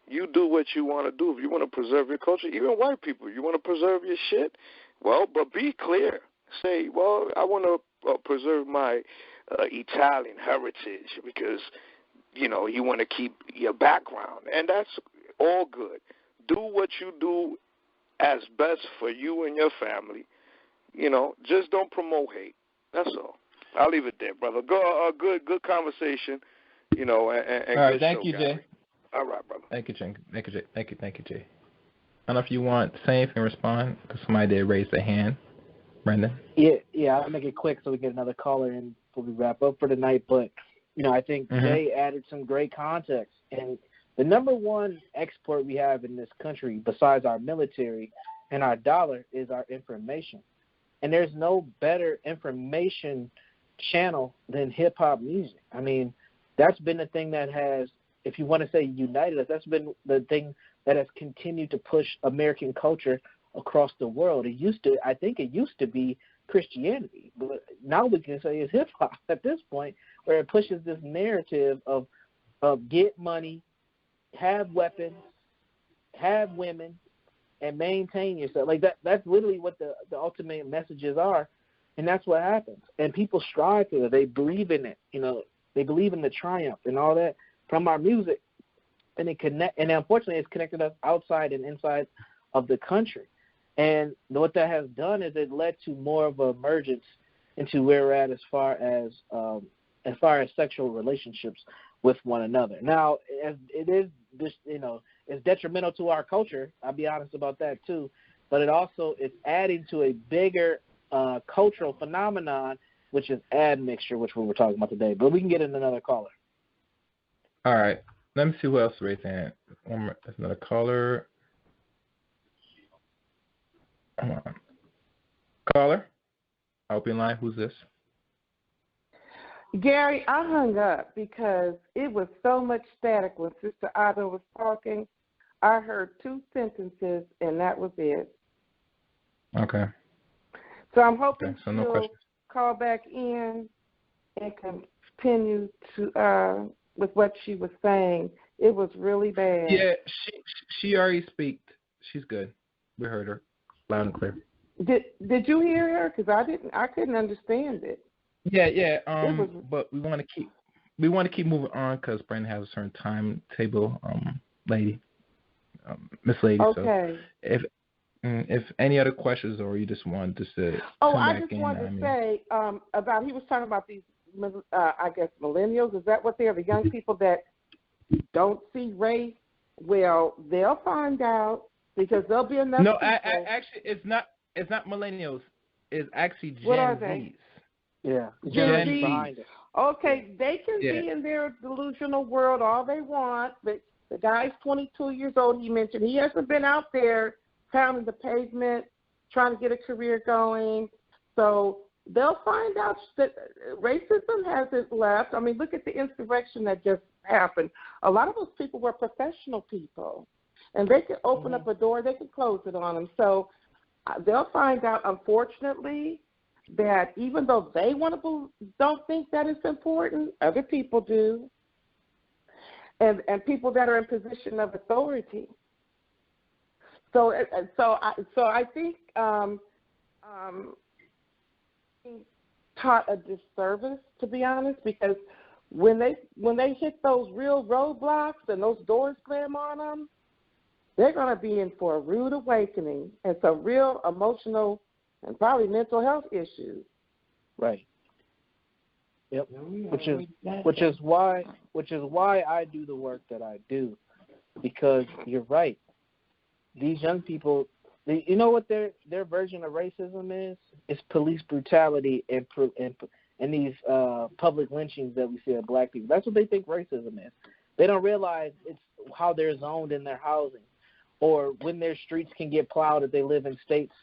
You do what you want to do. If you want to preserve your culture, even white people, you want to preserve your shit, well, but be clear. Say, well, I want to preserve my Italian heritage because, you want to keep your background, and that's all good. Do what you do as best for you and your family. Just don't promote hate. That's all. I'll leave it there, brother. Good conversation. And all right, good thank show, you, Gary. Jay. All right, brother. Thank you, Jay. Thank you, Jay. I don't know if you want to say anything and respond because somebody did raise their hand. Brendan? Yeah, I'll make it quick so we get another caller in before we wrap up for tonight. But, I think Jay added some great context. And the number one export we have in this country, besides our military and our dollar, is our information. And there's no better information channel than hip-hop music. I mean, that's been the thing that has, if you want to say united us, that's been the thing that has continued to push American culture across the world. I think it used to be Christianity, but now we can say it's hip hop at this point, where it pushes this narrative of get money, have weapons, have women, and maintain yourself. Like that's literally what the ultimate messages are, and that's what happens. And people strive for it. They believe in it. They believe in the triumph and all that from our music, and and unfortunately, it's connected us outside and inside of the country. And what that has done is it led to more of an emergence into where we're at as far as sexual relationships with one another. Now, as it is this, it's detrimental to our culture. I'll be honest about that too. But it also is adding to a bigger cultural phenomenon, which is admixture, which we were talking about today. But we can get in another caller. All right. Let me see who else raised their hand. There's another caller. Come on. Caller? Open line. Who's this? Gary, I hung up because it was so much static when Sister Ada was talking. I heard 2 sentences, and that was it. Okay. So I'm hoping no she'll questions. call back in and continue to with what she was saying. It was really bad. Yeah, she already speaked. She's good. We heard her loud and clear. Did you hear her? Because I couldn't understand it. Yeah. But we want to keep moving on because Brandon has a certain timetable. Miss Lady. Okay. So if any other questions or you just want to come back in. Wanted to say about he was talking about these I guess millennials. Is that what they are? The young people that don't see race. Well, they'll find out because there'll be enough. No, actually, it's not millennials. It's actually Gen What are Zs. they? Yeah, Gen Z. behind it. Okay, they can be in their delusional world all they want, but the guy's 22 years old. He mentioned he hasn't been out there pounding the pavement, trying to get a career going. So they'll find out that racism hasn't left. I mean, look at the insurrection that just happened. A lot of those people were professional people, and they could open up a door, they could close it on them. So they'll find out, unfortunately, that even though they don't think that it's important, other people do, and people that are in position of authority. So I think taught a disservice, to be honest, because when they hit those real roadblocks and those doors slam on them, they're going to be in for a rude awakening and some real emotional and probably mental health issues. Right. Yep. Which is why I do the work that I do, because you're right. These young people, you know what their version of racism is? It's police brutality and these public lynchings that we see of black people. That's what they think racism is. They don't realize it's how they're zoned in their housing, or when their streets can get plowed if they live in states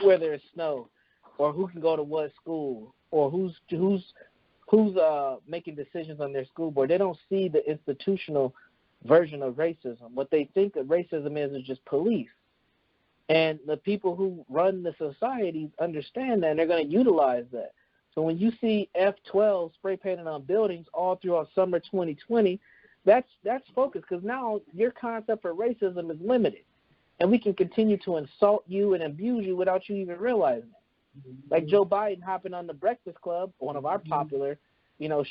where there's snow, or who can go to what school, or who's making decisions on their school board. They don't see the institutional version of racism. What they think of racism is just police. And the people who run the societies understand that, and they're going to utilize that. So when you see F-12 spray painted on buildings all throughout summer 2020, that's focused, because now your concept for racism is limited. And we can continue to insult you and abuse you without you even realizing it. Like Joe Biden hopping on the Breakfast Club, one of our popular,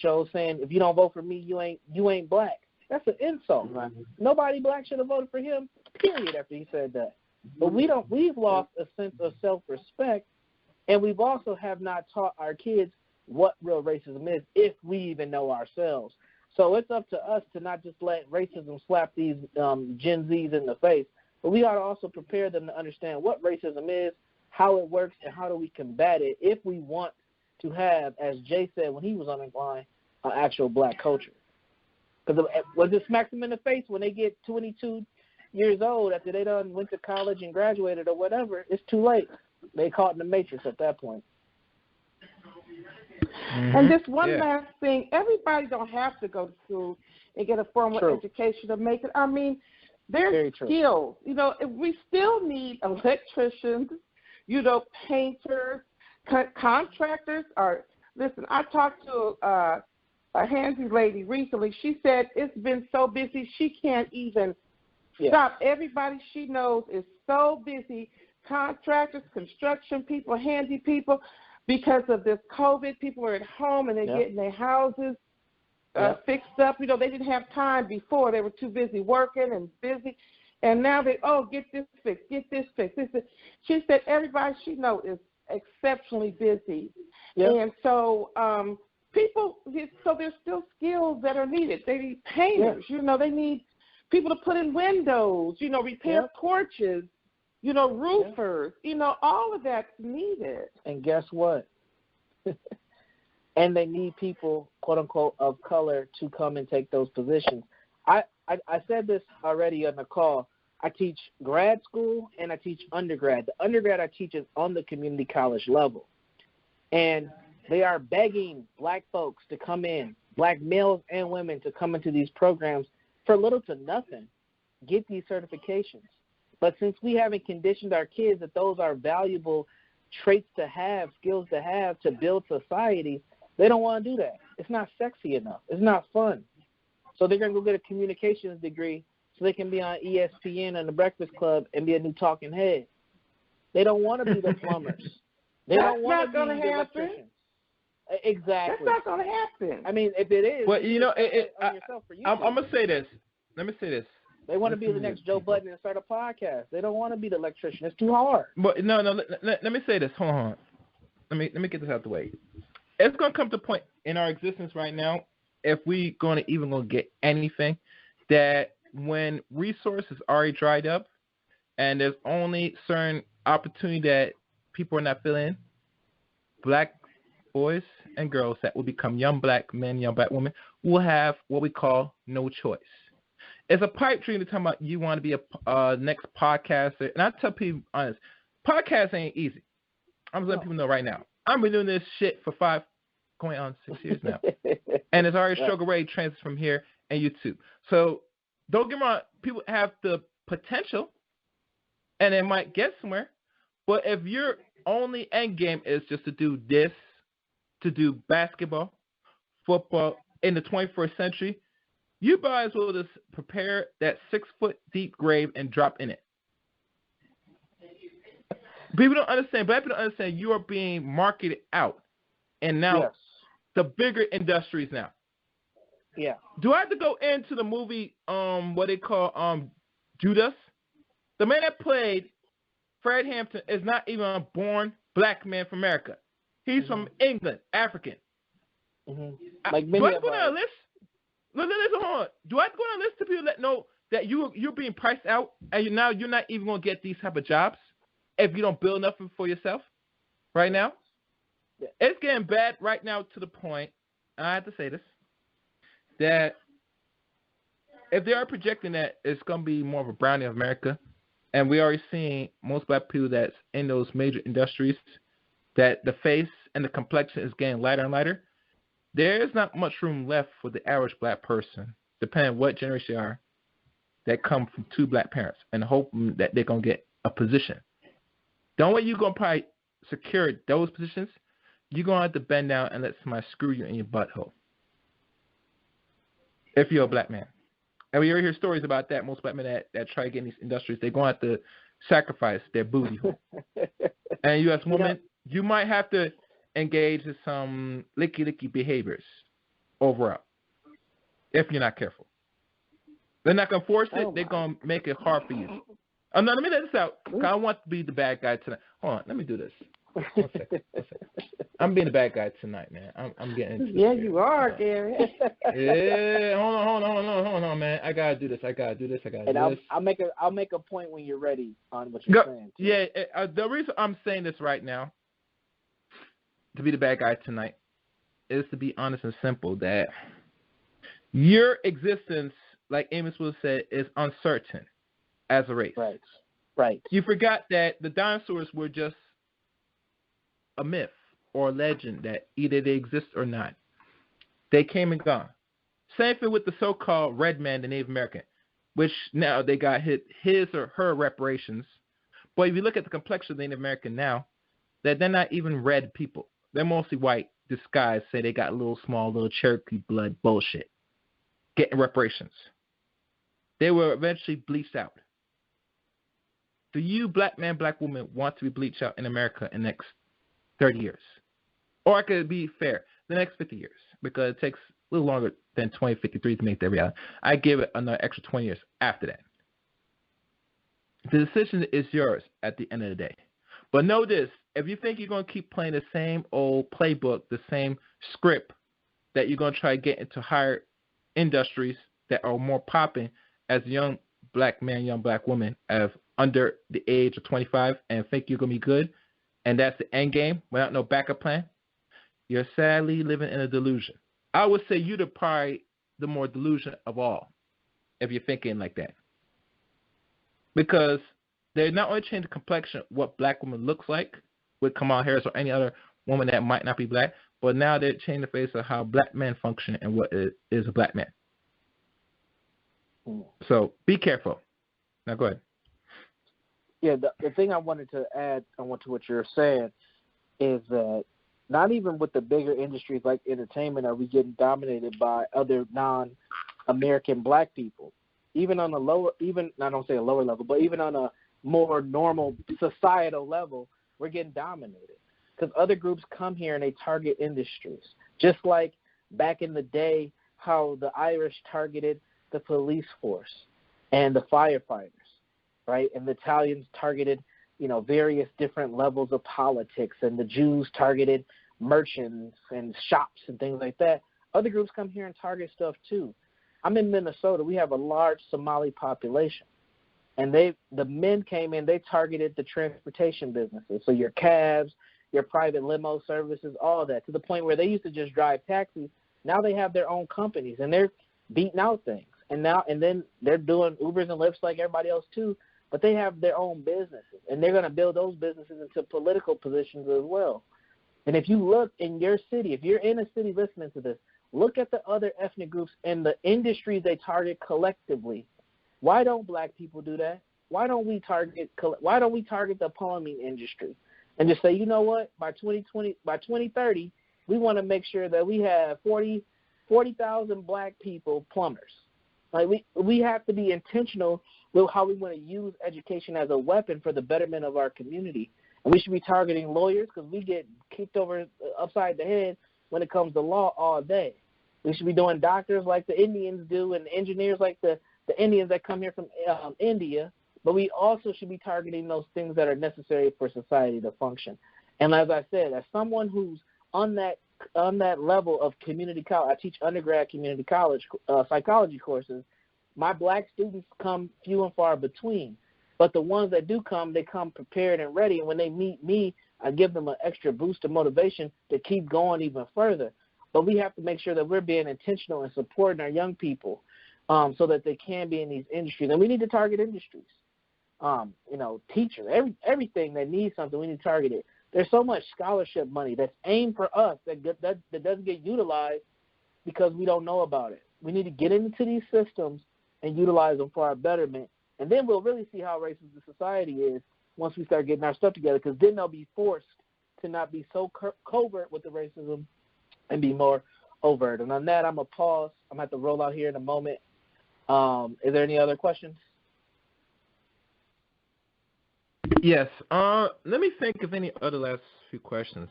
shows, saying, if you don't vote for me, you ain't black. That's an insult. Right. Nobody black should have voted for him, period, after he said that. But we've lost a sense of self-respect, and we've also have not taught our kids what real racism is, if we even know ourselves. So it's up to us to not just let racism slap these Gen Zs in the face, but we ought to also prepare them to understand what racism is, how it works, and how do we combat it if we want to have, as Jay said when he was on the line, an actual black culture. Because was it smacks them in the face when they get 22 years old after they done went to college and graduated or whatever? It's too late. They caught in the matrix at that point. Mm-hmm. And just one last thing, everybody don't have to go to school and get a formal education to make it. I mean, there's skills. We still need electricians, painters, contractors. Listen, I talked to a handsy lady recently. She said it's been so busy she can't even stop. Everybody she knows is so busy. Contractors, construction people, handy people. Because of this COVID, people are at home and they're getting their houses fixed up. They didn't have time before. They were too busy working and busy. And now get this fixed, get this fixed. She said everybody she knows is exceptionally busy. Yep. And so there's still skills that are needed. They need painters. They need people to put in windows, repair porches. Roofers, all of that's needed. And guess what? And they need people, quote unquote, of color to come and take those positions. I said this already on the call. I teach grad school and I teach undergrad. The undergrad I teach is on the community college level. And they are begging black folks to come in, black males and women to come into these programs for little to nothing, get these certifications. But since we haven't conditioned our kids that those are valuable traits to have, skills to have, to build society, they don't want to do that. It's not sexy enough. It's not fun. So they're going to go get a communications degree so they can be on ESPN and the Breakfast Club and be a new talking head. They don't want to be the plumbers. They don't want to be the electricians. Exactly. That's not going to happen. I mean, if it is, I'm going to say this. Let me say this. They want to be the next Joe Budden and start a podcast. They don't want to be the electrician. It's too hard. But no. Let me say this. Hold on. Let me get this out the way. It's gonna come to a point in our existence right now, if we gonna get anything, that when resources already dried up, and there's only certain opportunity that people are not filling, black boys and girls that will become young black men, young black women, will have what we call no choice. It's a pipe dream to talk about you want to be a next podcaster. And I tell people honest, podcast ain't easy. I'm just letting people know right now. I've been doing this shit for going on 6 years now. And it's already struggle rate transfers from here and YouTube. So don't get me wrong, people have the potential and they might get somewhere. But if your only end game is just to do this, to do basketball, football in the 21st century, you might as well just prepare that 6 foot deep grave and drop in it. People don't understand. Black people don't understand you are being marketed out. And now the bigger industries now. Yeah. Do I have to go into the movie, what they call Judas? The man that played Fred Hampton is not even a born black man from America. He's from England, African. Like do I have to go down a list? Listen, hold on. Do I have to go down a list of people that know that you're being priced out and you're not even going to get these type of jobs if you don't build nothing for yourself right now? Yeah. It's getting bad right now to the point, and I have to say this, that if they are projecting that it's going to be more of a brownie of America, and we already seeing most black people that's in those major industries, that the face and the complexion is getting lighter and lighter, there is not much room left for the average black person, depending on what generation they are, that come from two black parents and hoping that they're going to get a position. The only way you're going to probably secure those positions, you're going to have to bend down and let somebody screw you in your butthole. If you're a black man. And we already hear stories about that. Most black men that try to get in these industries, they're going to have to sacrifice their booty hole. And you as a woman, you might have to engage in some licky behaviors overall if you're not careful. They're not going to force it. They're going to make it hard for you. Oh, no, let me let this out. I want to be the bad guy tonight. Hold on. Let me do this. One second. I'm being the bad guy tonight, man. I'm getting into this. Yeah, you are, Gary. Yeah, hold on, man. I gotta do this. And I'll make a point when you're ready on what you're saying. Too. Yeah, the reason I'm saying this right now, to be the bad guy tonight, is to be honest and simple that your existence, like Amos Will said, is uncertain as a race. Right. You forgot that the dinosaurs were just a myth or a legend that either they exist or not. They came and gone. Same thing with the so-called red man, the Native American, which now they got his or her reparations. But if you look at the complexion of the Native American now, that they're not even red people. They're mostly white, disguised, say they got little Cherokee blood bullshit, getting reparations. They were eventually bleached out. Do you, black man, black woman, want to be bleached out in America in the next 30 years? Or I could be fair, the next 50 years, because it takes a little longer than 2053 to make that reality. I give it another extra 20 years after that. The decision is yours at the end of the day. But know this, if you think you're going to keep playing the same old playbook, the same script, that you're going to try to get into higher industries that are more popping as a young black man, young black woman, of under the age of 25 and think you're going to be good, and that's the end game without no backup plan, you're sadly living in a delusion. I would say you're probably the more delusion of all if you're thinking like that. Because they not only change the complexion of what black woman looks like with Kamala Harris or any other woman that might not be black, but now they change the face of how black men function and what is a black man. So be careful. Now go ahead. Yeah, the thing I wanted to add on to what you're saying is that not even with the bigger industries like entertainment are we getting dominated by other non-American black people. Even on a lower, I don't say a lower level, but even on a more normal societal level, we're getting dominated. Because other groups come here and they target industries. Just like back in the day, how the Irish targeted the police force and the firefighters, right? And the Italians targeted, various different levels of politics, and the Jews targeted merchants and shops and things like that. Other groups come here and target stuff too. I'm in Minnesota. We have a large Somali population. And the men came in, they targeted the transportation businesses. So your cabs, your private limo services, all that, to the point where they used to just drive taxis. Now they have their own companies, and they're beating out things. And then they're doing Ubers and Lyfts like everybody else too, but they have their own businesses, and they're going to build those businesses into political positions as well. And if you look in your city, if you're in a city listening to this, look at the other ethnic groups and the industries they target collectively. Why don't black people do that? Why don't we target the plumbing industry and just say, you know what, by 2030, we want to make sure that we have 40,000 black people plumbers. Like we have to be intentional with how we want to use education as a weapon for the betterment of our community. We should be targeting lawyers because we get kicked over upside the head when it comes to law all day. We should be doing doctors like the Indians do and engineers like the Indians that come here from India. But we also should be targeting those things that are necessary for society to function. And as I said, as someone who's on that level of community college, I teach undergrad community college psychology courses. My black students come few and far between. But the ones that do come, they come prepared and ready. And when they meet me, I give them an extra boost of motivation to keep going even further. But we have to make sure that we're being intentional and supporting our young people so that they can be in these industries. And we need to target industries. Teachers, everything that needs something, we need to target it. There's so much scholarship money that's aimed for us that doesn't get utilized because we don't know about it. We need to get into these systems and utilize them for our betterment. And then we'll really see how racist the society is once we start getting our stuff together, because then they'll be forced to not be so covert with the racism and be more overt. And on that, I'm going to pause. I'm going to have to roll out here in a moment. Is there any other questions? Yes. Let me think of any other last few questions.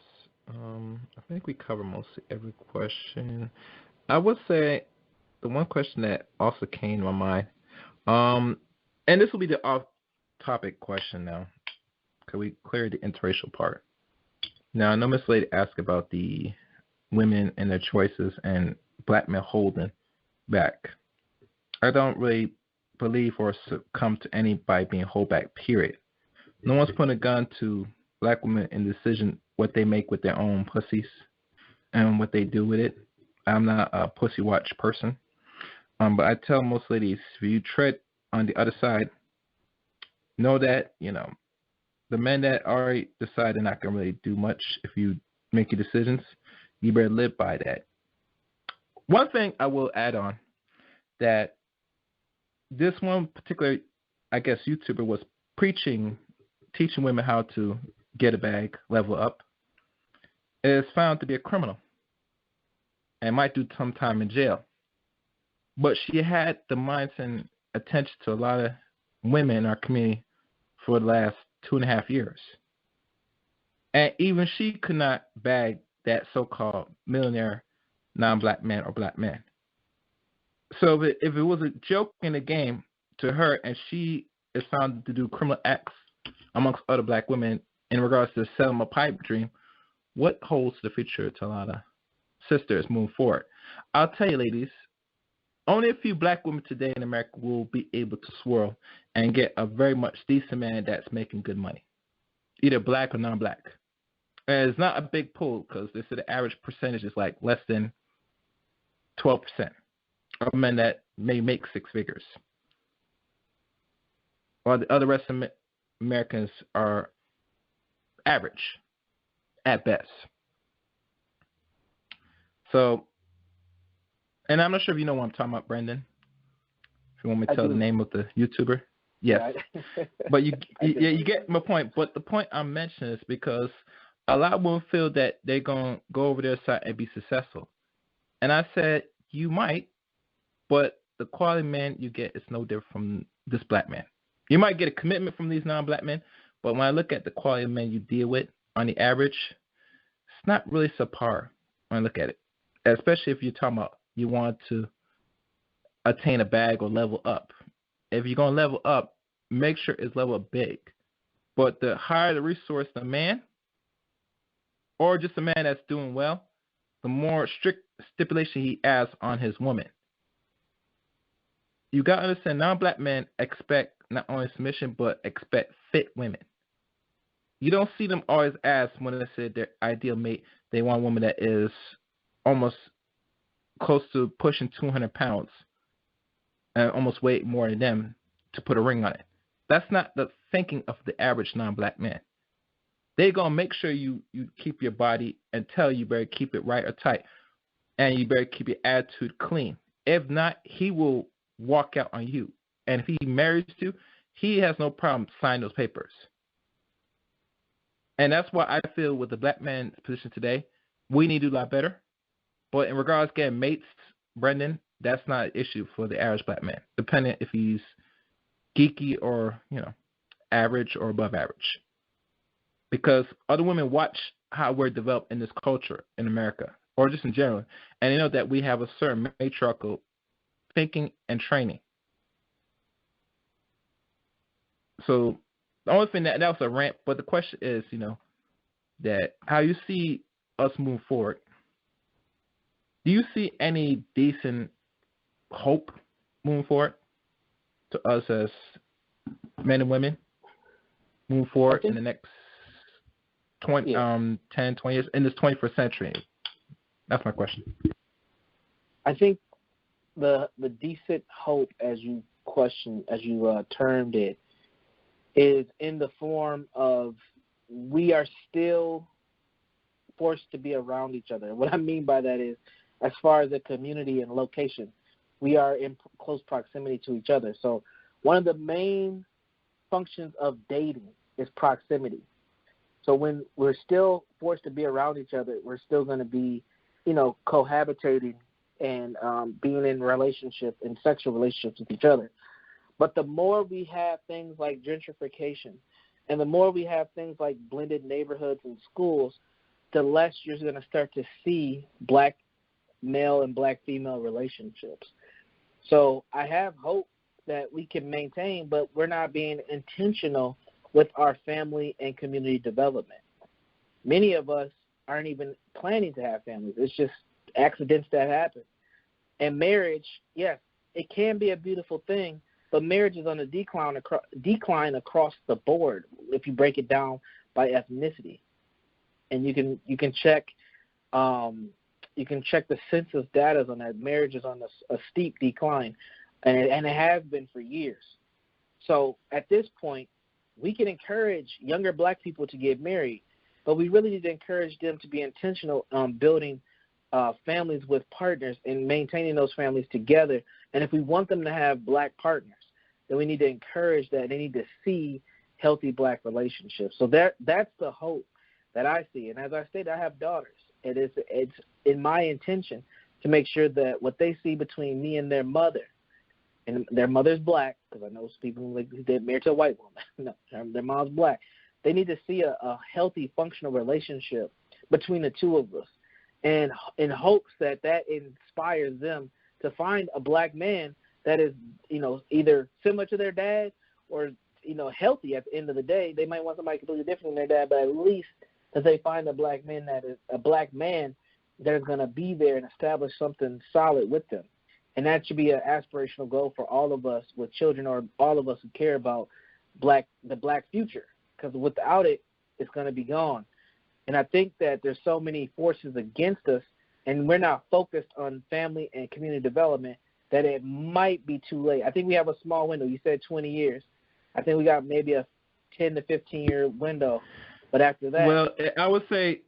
I think we covered mostly every question. I would say the one question that also came to my mind, and this will be the off-topic question now, because we cleared the interracial part. Now, I know Miss Lady asked about the women and their choices and black men holding back. I don't really believe or succumb to anybody being held back, period. No one's putting a gun to black women in the decision what they make with their own pussies and what they do with it. I'm not a pussy watch person. But I tell most ladies, if you tread on the other side, know that, the men that already decide they're not going to really do much if you make your decisions, you better live by that. One thing I will add on, that this one particular, I guess, YouTuber was teaching women how to get a bag, level up, is found to be a criminal and might do some time in jail. But she had the mindset and attention to a lot of women in our community for the last 2.5 years. And even she could not bag that so-called millionaire non-black man or black man. So if it was a joke in the game to her and she is found to do criminal acts amongst other black women in regards to selling a pipe dream, what holds the future to a lot of sisters moving forward? I'll tell you, ladies, only a few black women today in America will be able to swirl and get a very much decent man that's making good money, either black or non-black. And it's not a big pool because they say the average percentage is like less than 12% of men that may make six figures, while the other rest of Americans are average at best. So, and I'm not sure if you know what I'm talking about, Brendan. If you want me to tell the name of the YouTuber. Yes. But you get my point. But the point I'm mentioning is because a lot of women feel that they're going to go over their side and be successful. And I said, you might, but the quality man you get is no different from this black man. You might get a commitment from these non-black men, but when I look at the quality of men you deal with on the average, it's not really subpar when I look at it, especially if you're talking about you want to attain a bag or level up. If you're going to level up, make sure it's level up big. But the higher the resource the man, or just a man that's doing well, the more strict stipulation he adds on his woman. You got to understand, non-black men expect not only submission, but expect fit women. You don't see them always ask when they say their ideal mate, they want a woman that is almost close to pushing 200 pounds and almost weigh more than them to put a ring on it. That's not the thinking of the average non-black man. They're going to make sure you keep your body and tell you better keep it right or tight. And you better keep your attitude clean. If not, he will walk out on you. And if he marries you, he has no problem signing those papers. And that's why I feel with the black man's position today, we need to do a lot better. But in regards to getting mates, Brendan, that's not an issue for the average black man, depending if he's geeky or, average or above average. because other women watch how we're developed in this culture in America, or just in general, and they know that we have a certain matriarchal thinking and training. So the only thing that was a rant, but the question is, that how you see us move forward. Do you see any decent hope moving forward to us as men and women moving forward in the next 10, 20 years in this 21st century? That's my question. I think the decent hope, as you termed it, is in the form of we are still forced to be around each other. What I mean by that is, as far as the community and location, we are in close proximity to each other. So one of the main functions of dating is proximity. So when we're still forced to be around each other, we're still going to be, cohabitating and being in relationship and sexual relationships with each other. But the more we have things like gentrification and the more we have things like blended neighborhoods and schools, the less you're going to start to see black male and black female relationships. So I have hope that we can maintain, but we're not being intentional with our family and community development. Many of us aren't even planning to have families. It's just accidents that happen. And marriage, yes, it can be a beautiful thing, but marriage is on a decline across the board if you break it down by ethnicity. And you can check the census data on that. Marriage is on a steep decline, and it has been for years. So at this point, we can encourage younger black people to get married, but we really need to encourage them to be intentional on building families with partners and maintaining those families together. And if we want them to have black partners, then we need to encourage that. They need to see healthy black relationships. So that's the hope that I see. And as I stated, I have daughters. It's in my intention to make sure that what they see between me and their mother, and their mother's black, because I know people who get married to a white woman, no, their mom's black. They need to see a healthy, functional relationship between the two of us, and in hopes that inspires them to find a black man that is, either similar to their dad or, healthy at the end of the day. They might want somebody completely different than their dad, but at least that they find a black man that is going to be there and establish something solid with them. And that should be an aspirational goal for all of us with children, or all of us who care about the black future, because without it, it's going to be gone. And I think that there's so many forces against us, and we're not focused on family and community development, that it might be too late. I think we have a small window. You said 20 years. I think we got maybe a 10 to 15-year window. But after that... Well, I would say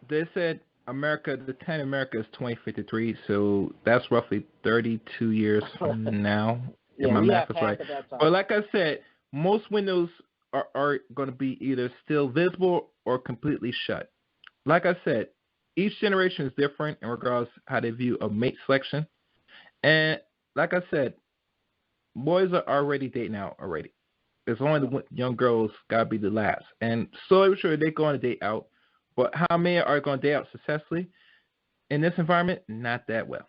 they said the 10 America is 2053, so that's roughly 32 years from now, if my math is right. But like I said, most windows are going to be either still visible or completely shut. Like I said, each generation is different in regards to how they view a mate selection. And like I said, boys are already dating out already. It's only the young girls got to be the last. And slowly sure they go on a date out. But how many are going to date out successfully in this environment? Not that well.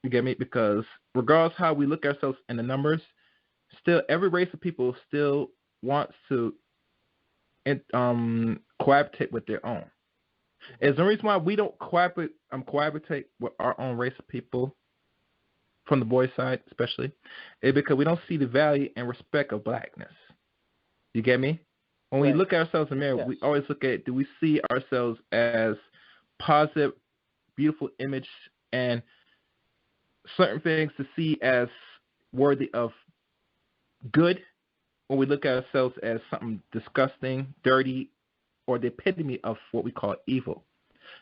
You get me? Because regardless how we look at ourselves in the numbers, still every race of people still wants to cohabitate with their own. Is the reason why we don't cohabitate with our own race of people, from the boys' side especially, is because we don't see the value and respect of blackness. You get me? When we look at ourselves in the mirror, we always look at, do we see ourselves as positive, beautiful image, and certain things to see as worthy of good, when we look at ourselves as something disgusting, dirty, or the epitome of what we call evil.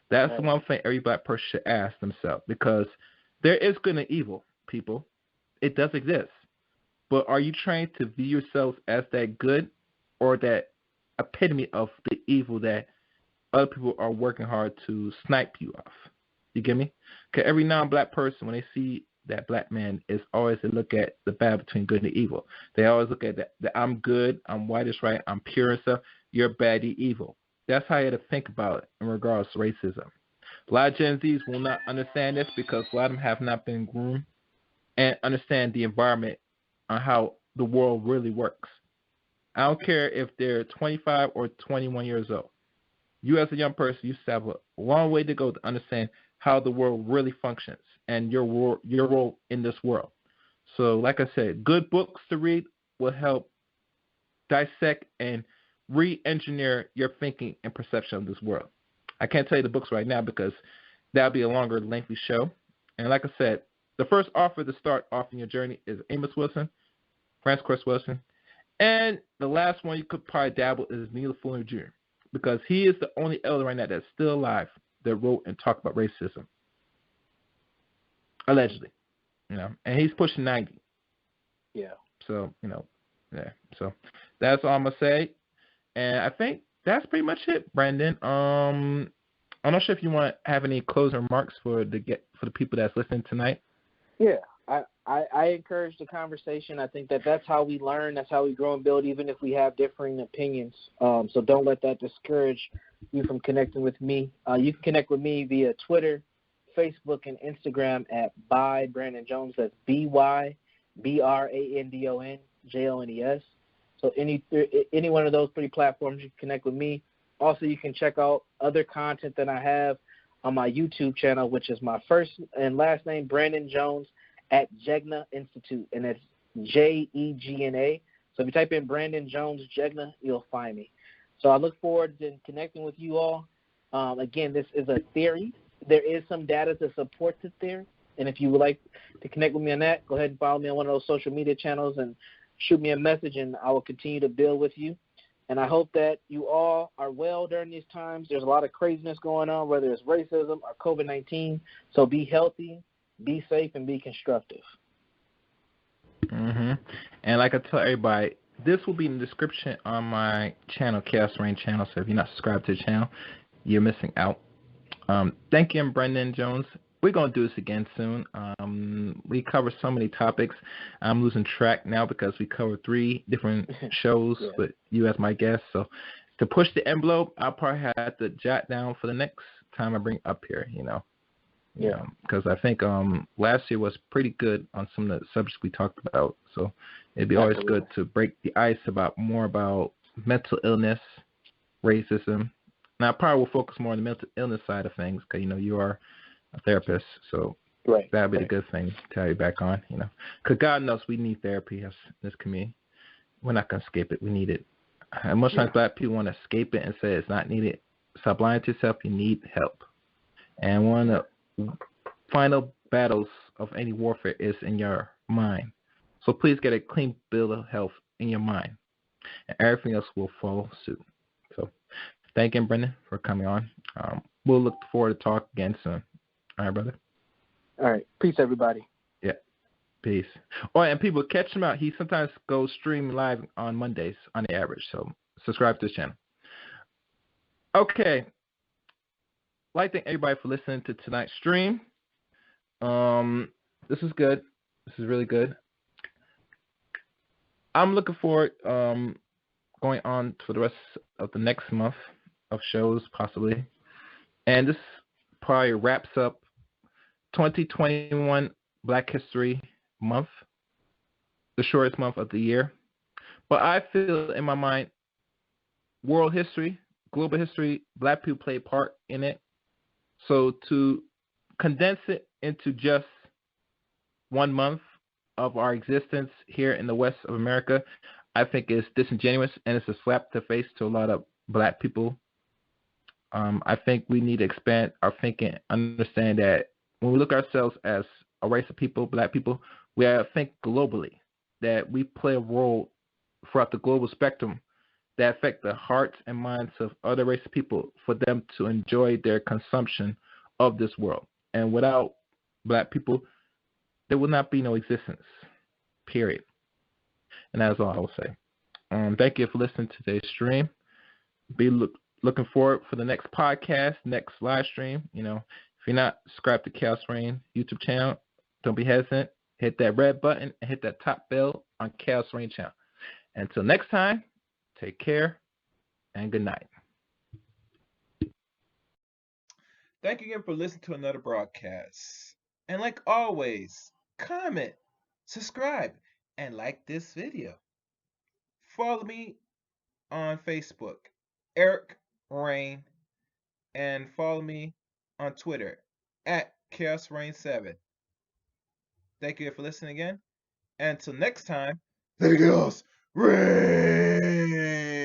That's the one thing every black person should ask themselves, because there is good and evil, people. It does exist. But are you trying to view yourselves as that good or that epitome of the evil that other people are working hard to snipe you off? You get me? Because every non-black person, when they see that black man, is always to look at the battle between good and evil. They always look at that I'm good, I'm white is right, I'm pure and stuff. You're bad, you're evil. That's how you have to think about it in regards to racism. A lot of Gen Zs will not understand this because a lot of them have not been groomed and understand the environment on how the world really works. I don't care if they're 25 or 21 years old. You as a young person, you still have a long way to go to understand how the world really functions and your role in this world. So, like I said, good books to read will help dissect and re-engineer your thinking and perception of this world. I can't tell you the books right now because that'll be a longer, lengthy show. And like I said, the first author to start off in your journey is Amos Wilson, Francis Chris Wilson. And the last one you could probably dabble is Neil Fuller Jr. because he is the only elder right now that's still alive that wrote and talked about racism. Allegedly. And he's pushing 90. Yeah. So, yeah. So that's all I'm going to say. And I think that's pretty much it, Brandon. I'm not sure if you want to have any closing remarks for the people that's listening tonight. Yeah, I encourage the conversation. I think that's how we learn. That's how we grow and build, even if we have differing opinions. So don't let that discourage you from connecting with me. You can connect with me via Twitter, Facebook, and Instagram at by Brandon Jones. That's BYBRANDONJONES. So any one of those 3 platforms, you can connect with me. Also, you can check out other content that I have on my YouTube channel, which is my first and last name, Brandon Jones, at Jegna Institute, and it's JEGNA. So if you type in Brandon Jones Jegna, you'll find me. So I look forward to connecting with you all. Again, this is a theory. There is some data to support the theory, and if you would like to connect with me on that, go ahead and follow me on one of those social media channels and shoot me a message, and I will continue to build with you. And I hope that you all are well during these times. There's a lot of craziness going on, whether it's racism or COVID-19. So be healthy, be safe, and be constructive. And like I tell everybody, this will be in the description on my channel, Chaos8Reign channel. So if you're not subscribed to the channel, you're missing out. Thank you, Brandon Jones. We're going to do this again soon. We cover so many topics. I'm losing track now because we covered 3 different shows with you as my guest. So to push the envelope, I'll probably have to jot down for the next time I bring up here, because I think last year was pretty good on some of the subjects we talked about. So it'd be always good to break the ice more about mental illness, racism. Now, I probably will focus more on the mental illness side of things because, you are a therapist, so that'd be the good thing to have you back on, because God knows we need therapy as this community. We're not going to escape it. We need it. And most times Black people want to escape it and say it's not needed. Stop lying to yourself. You need help. And one of the final battles of any warfare is in your mind. So please get a clean bill of health in your mind, and everything else will follow suit. So thank you, Brendan, for coming on. We'll look forward to talk again soon. All right, brother. All right. Peace, everybody. Yeah. Peace. Oh, and people, catch him out. He sometimes goes stream live on Mondays on the average. So subscribe to his channel. Okay. I'd like to thank everybody for listening to tonight's stream. This is good. This is really good. I'm looking forward going on for the rest of the next month of shows, possibly. And this probably wraps up 2021 Black History Month, the shortest month of the year. But I feel in my mind, world history, global history, Black people play a part in it. So to condense it into just 1 month of our existence here in the West of America, I think is disingenuous, and it's a slap to the face to a lot of Black people. I think we need to expand our thinking, understand that when we look at ourselves as a race of people, Black people, we have to think globally, that we play a role throughout the global spectrum that affect the hearts and minds of other race of people for them to enjoy their consumption of this world. And without Black people, there will not be no existence, period. And that's all I will say. Thank you for listening to today's stream. Be looking forward for the next podcast, next live stream. If you're not subscribed to Chaos8Reign YouTube channel, don't be hesitant. Hit that red button and hit that top bell on Chaos8Reign channel. Until next time, take care and good night. Thank you again for listening to another broadcast. And like always, comment, subscribe, and like this video. Follow me on Facebook, Erick Reign, and follow me on Twitter at Chaos8Reign7. Thank you for listening again. And until next time, let the chaos reign!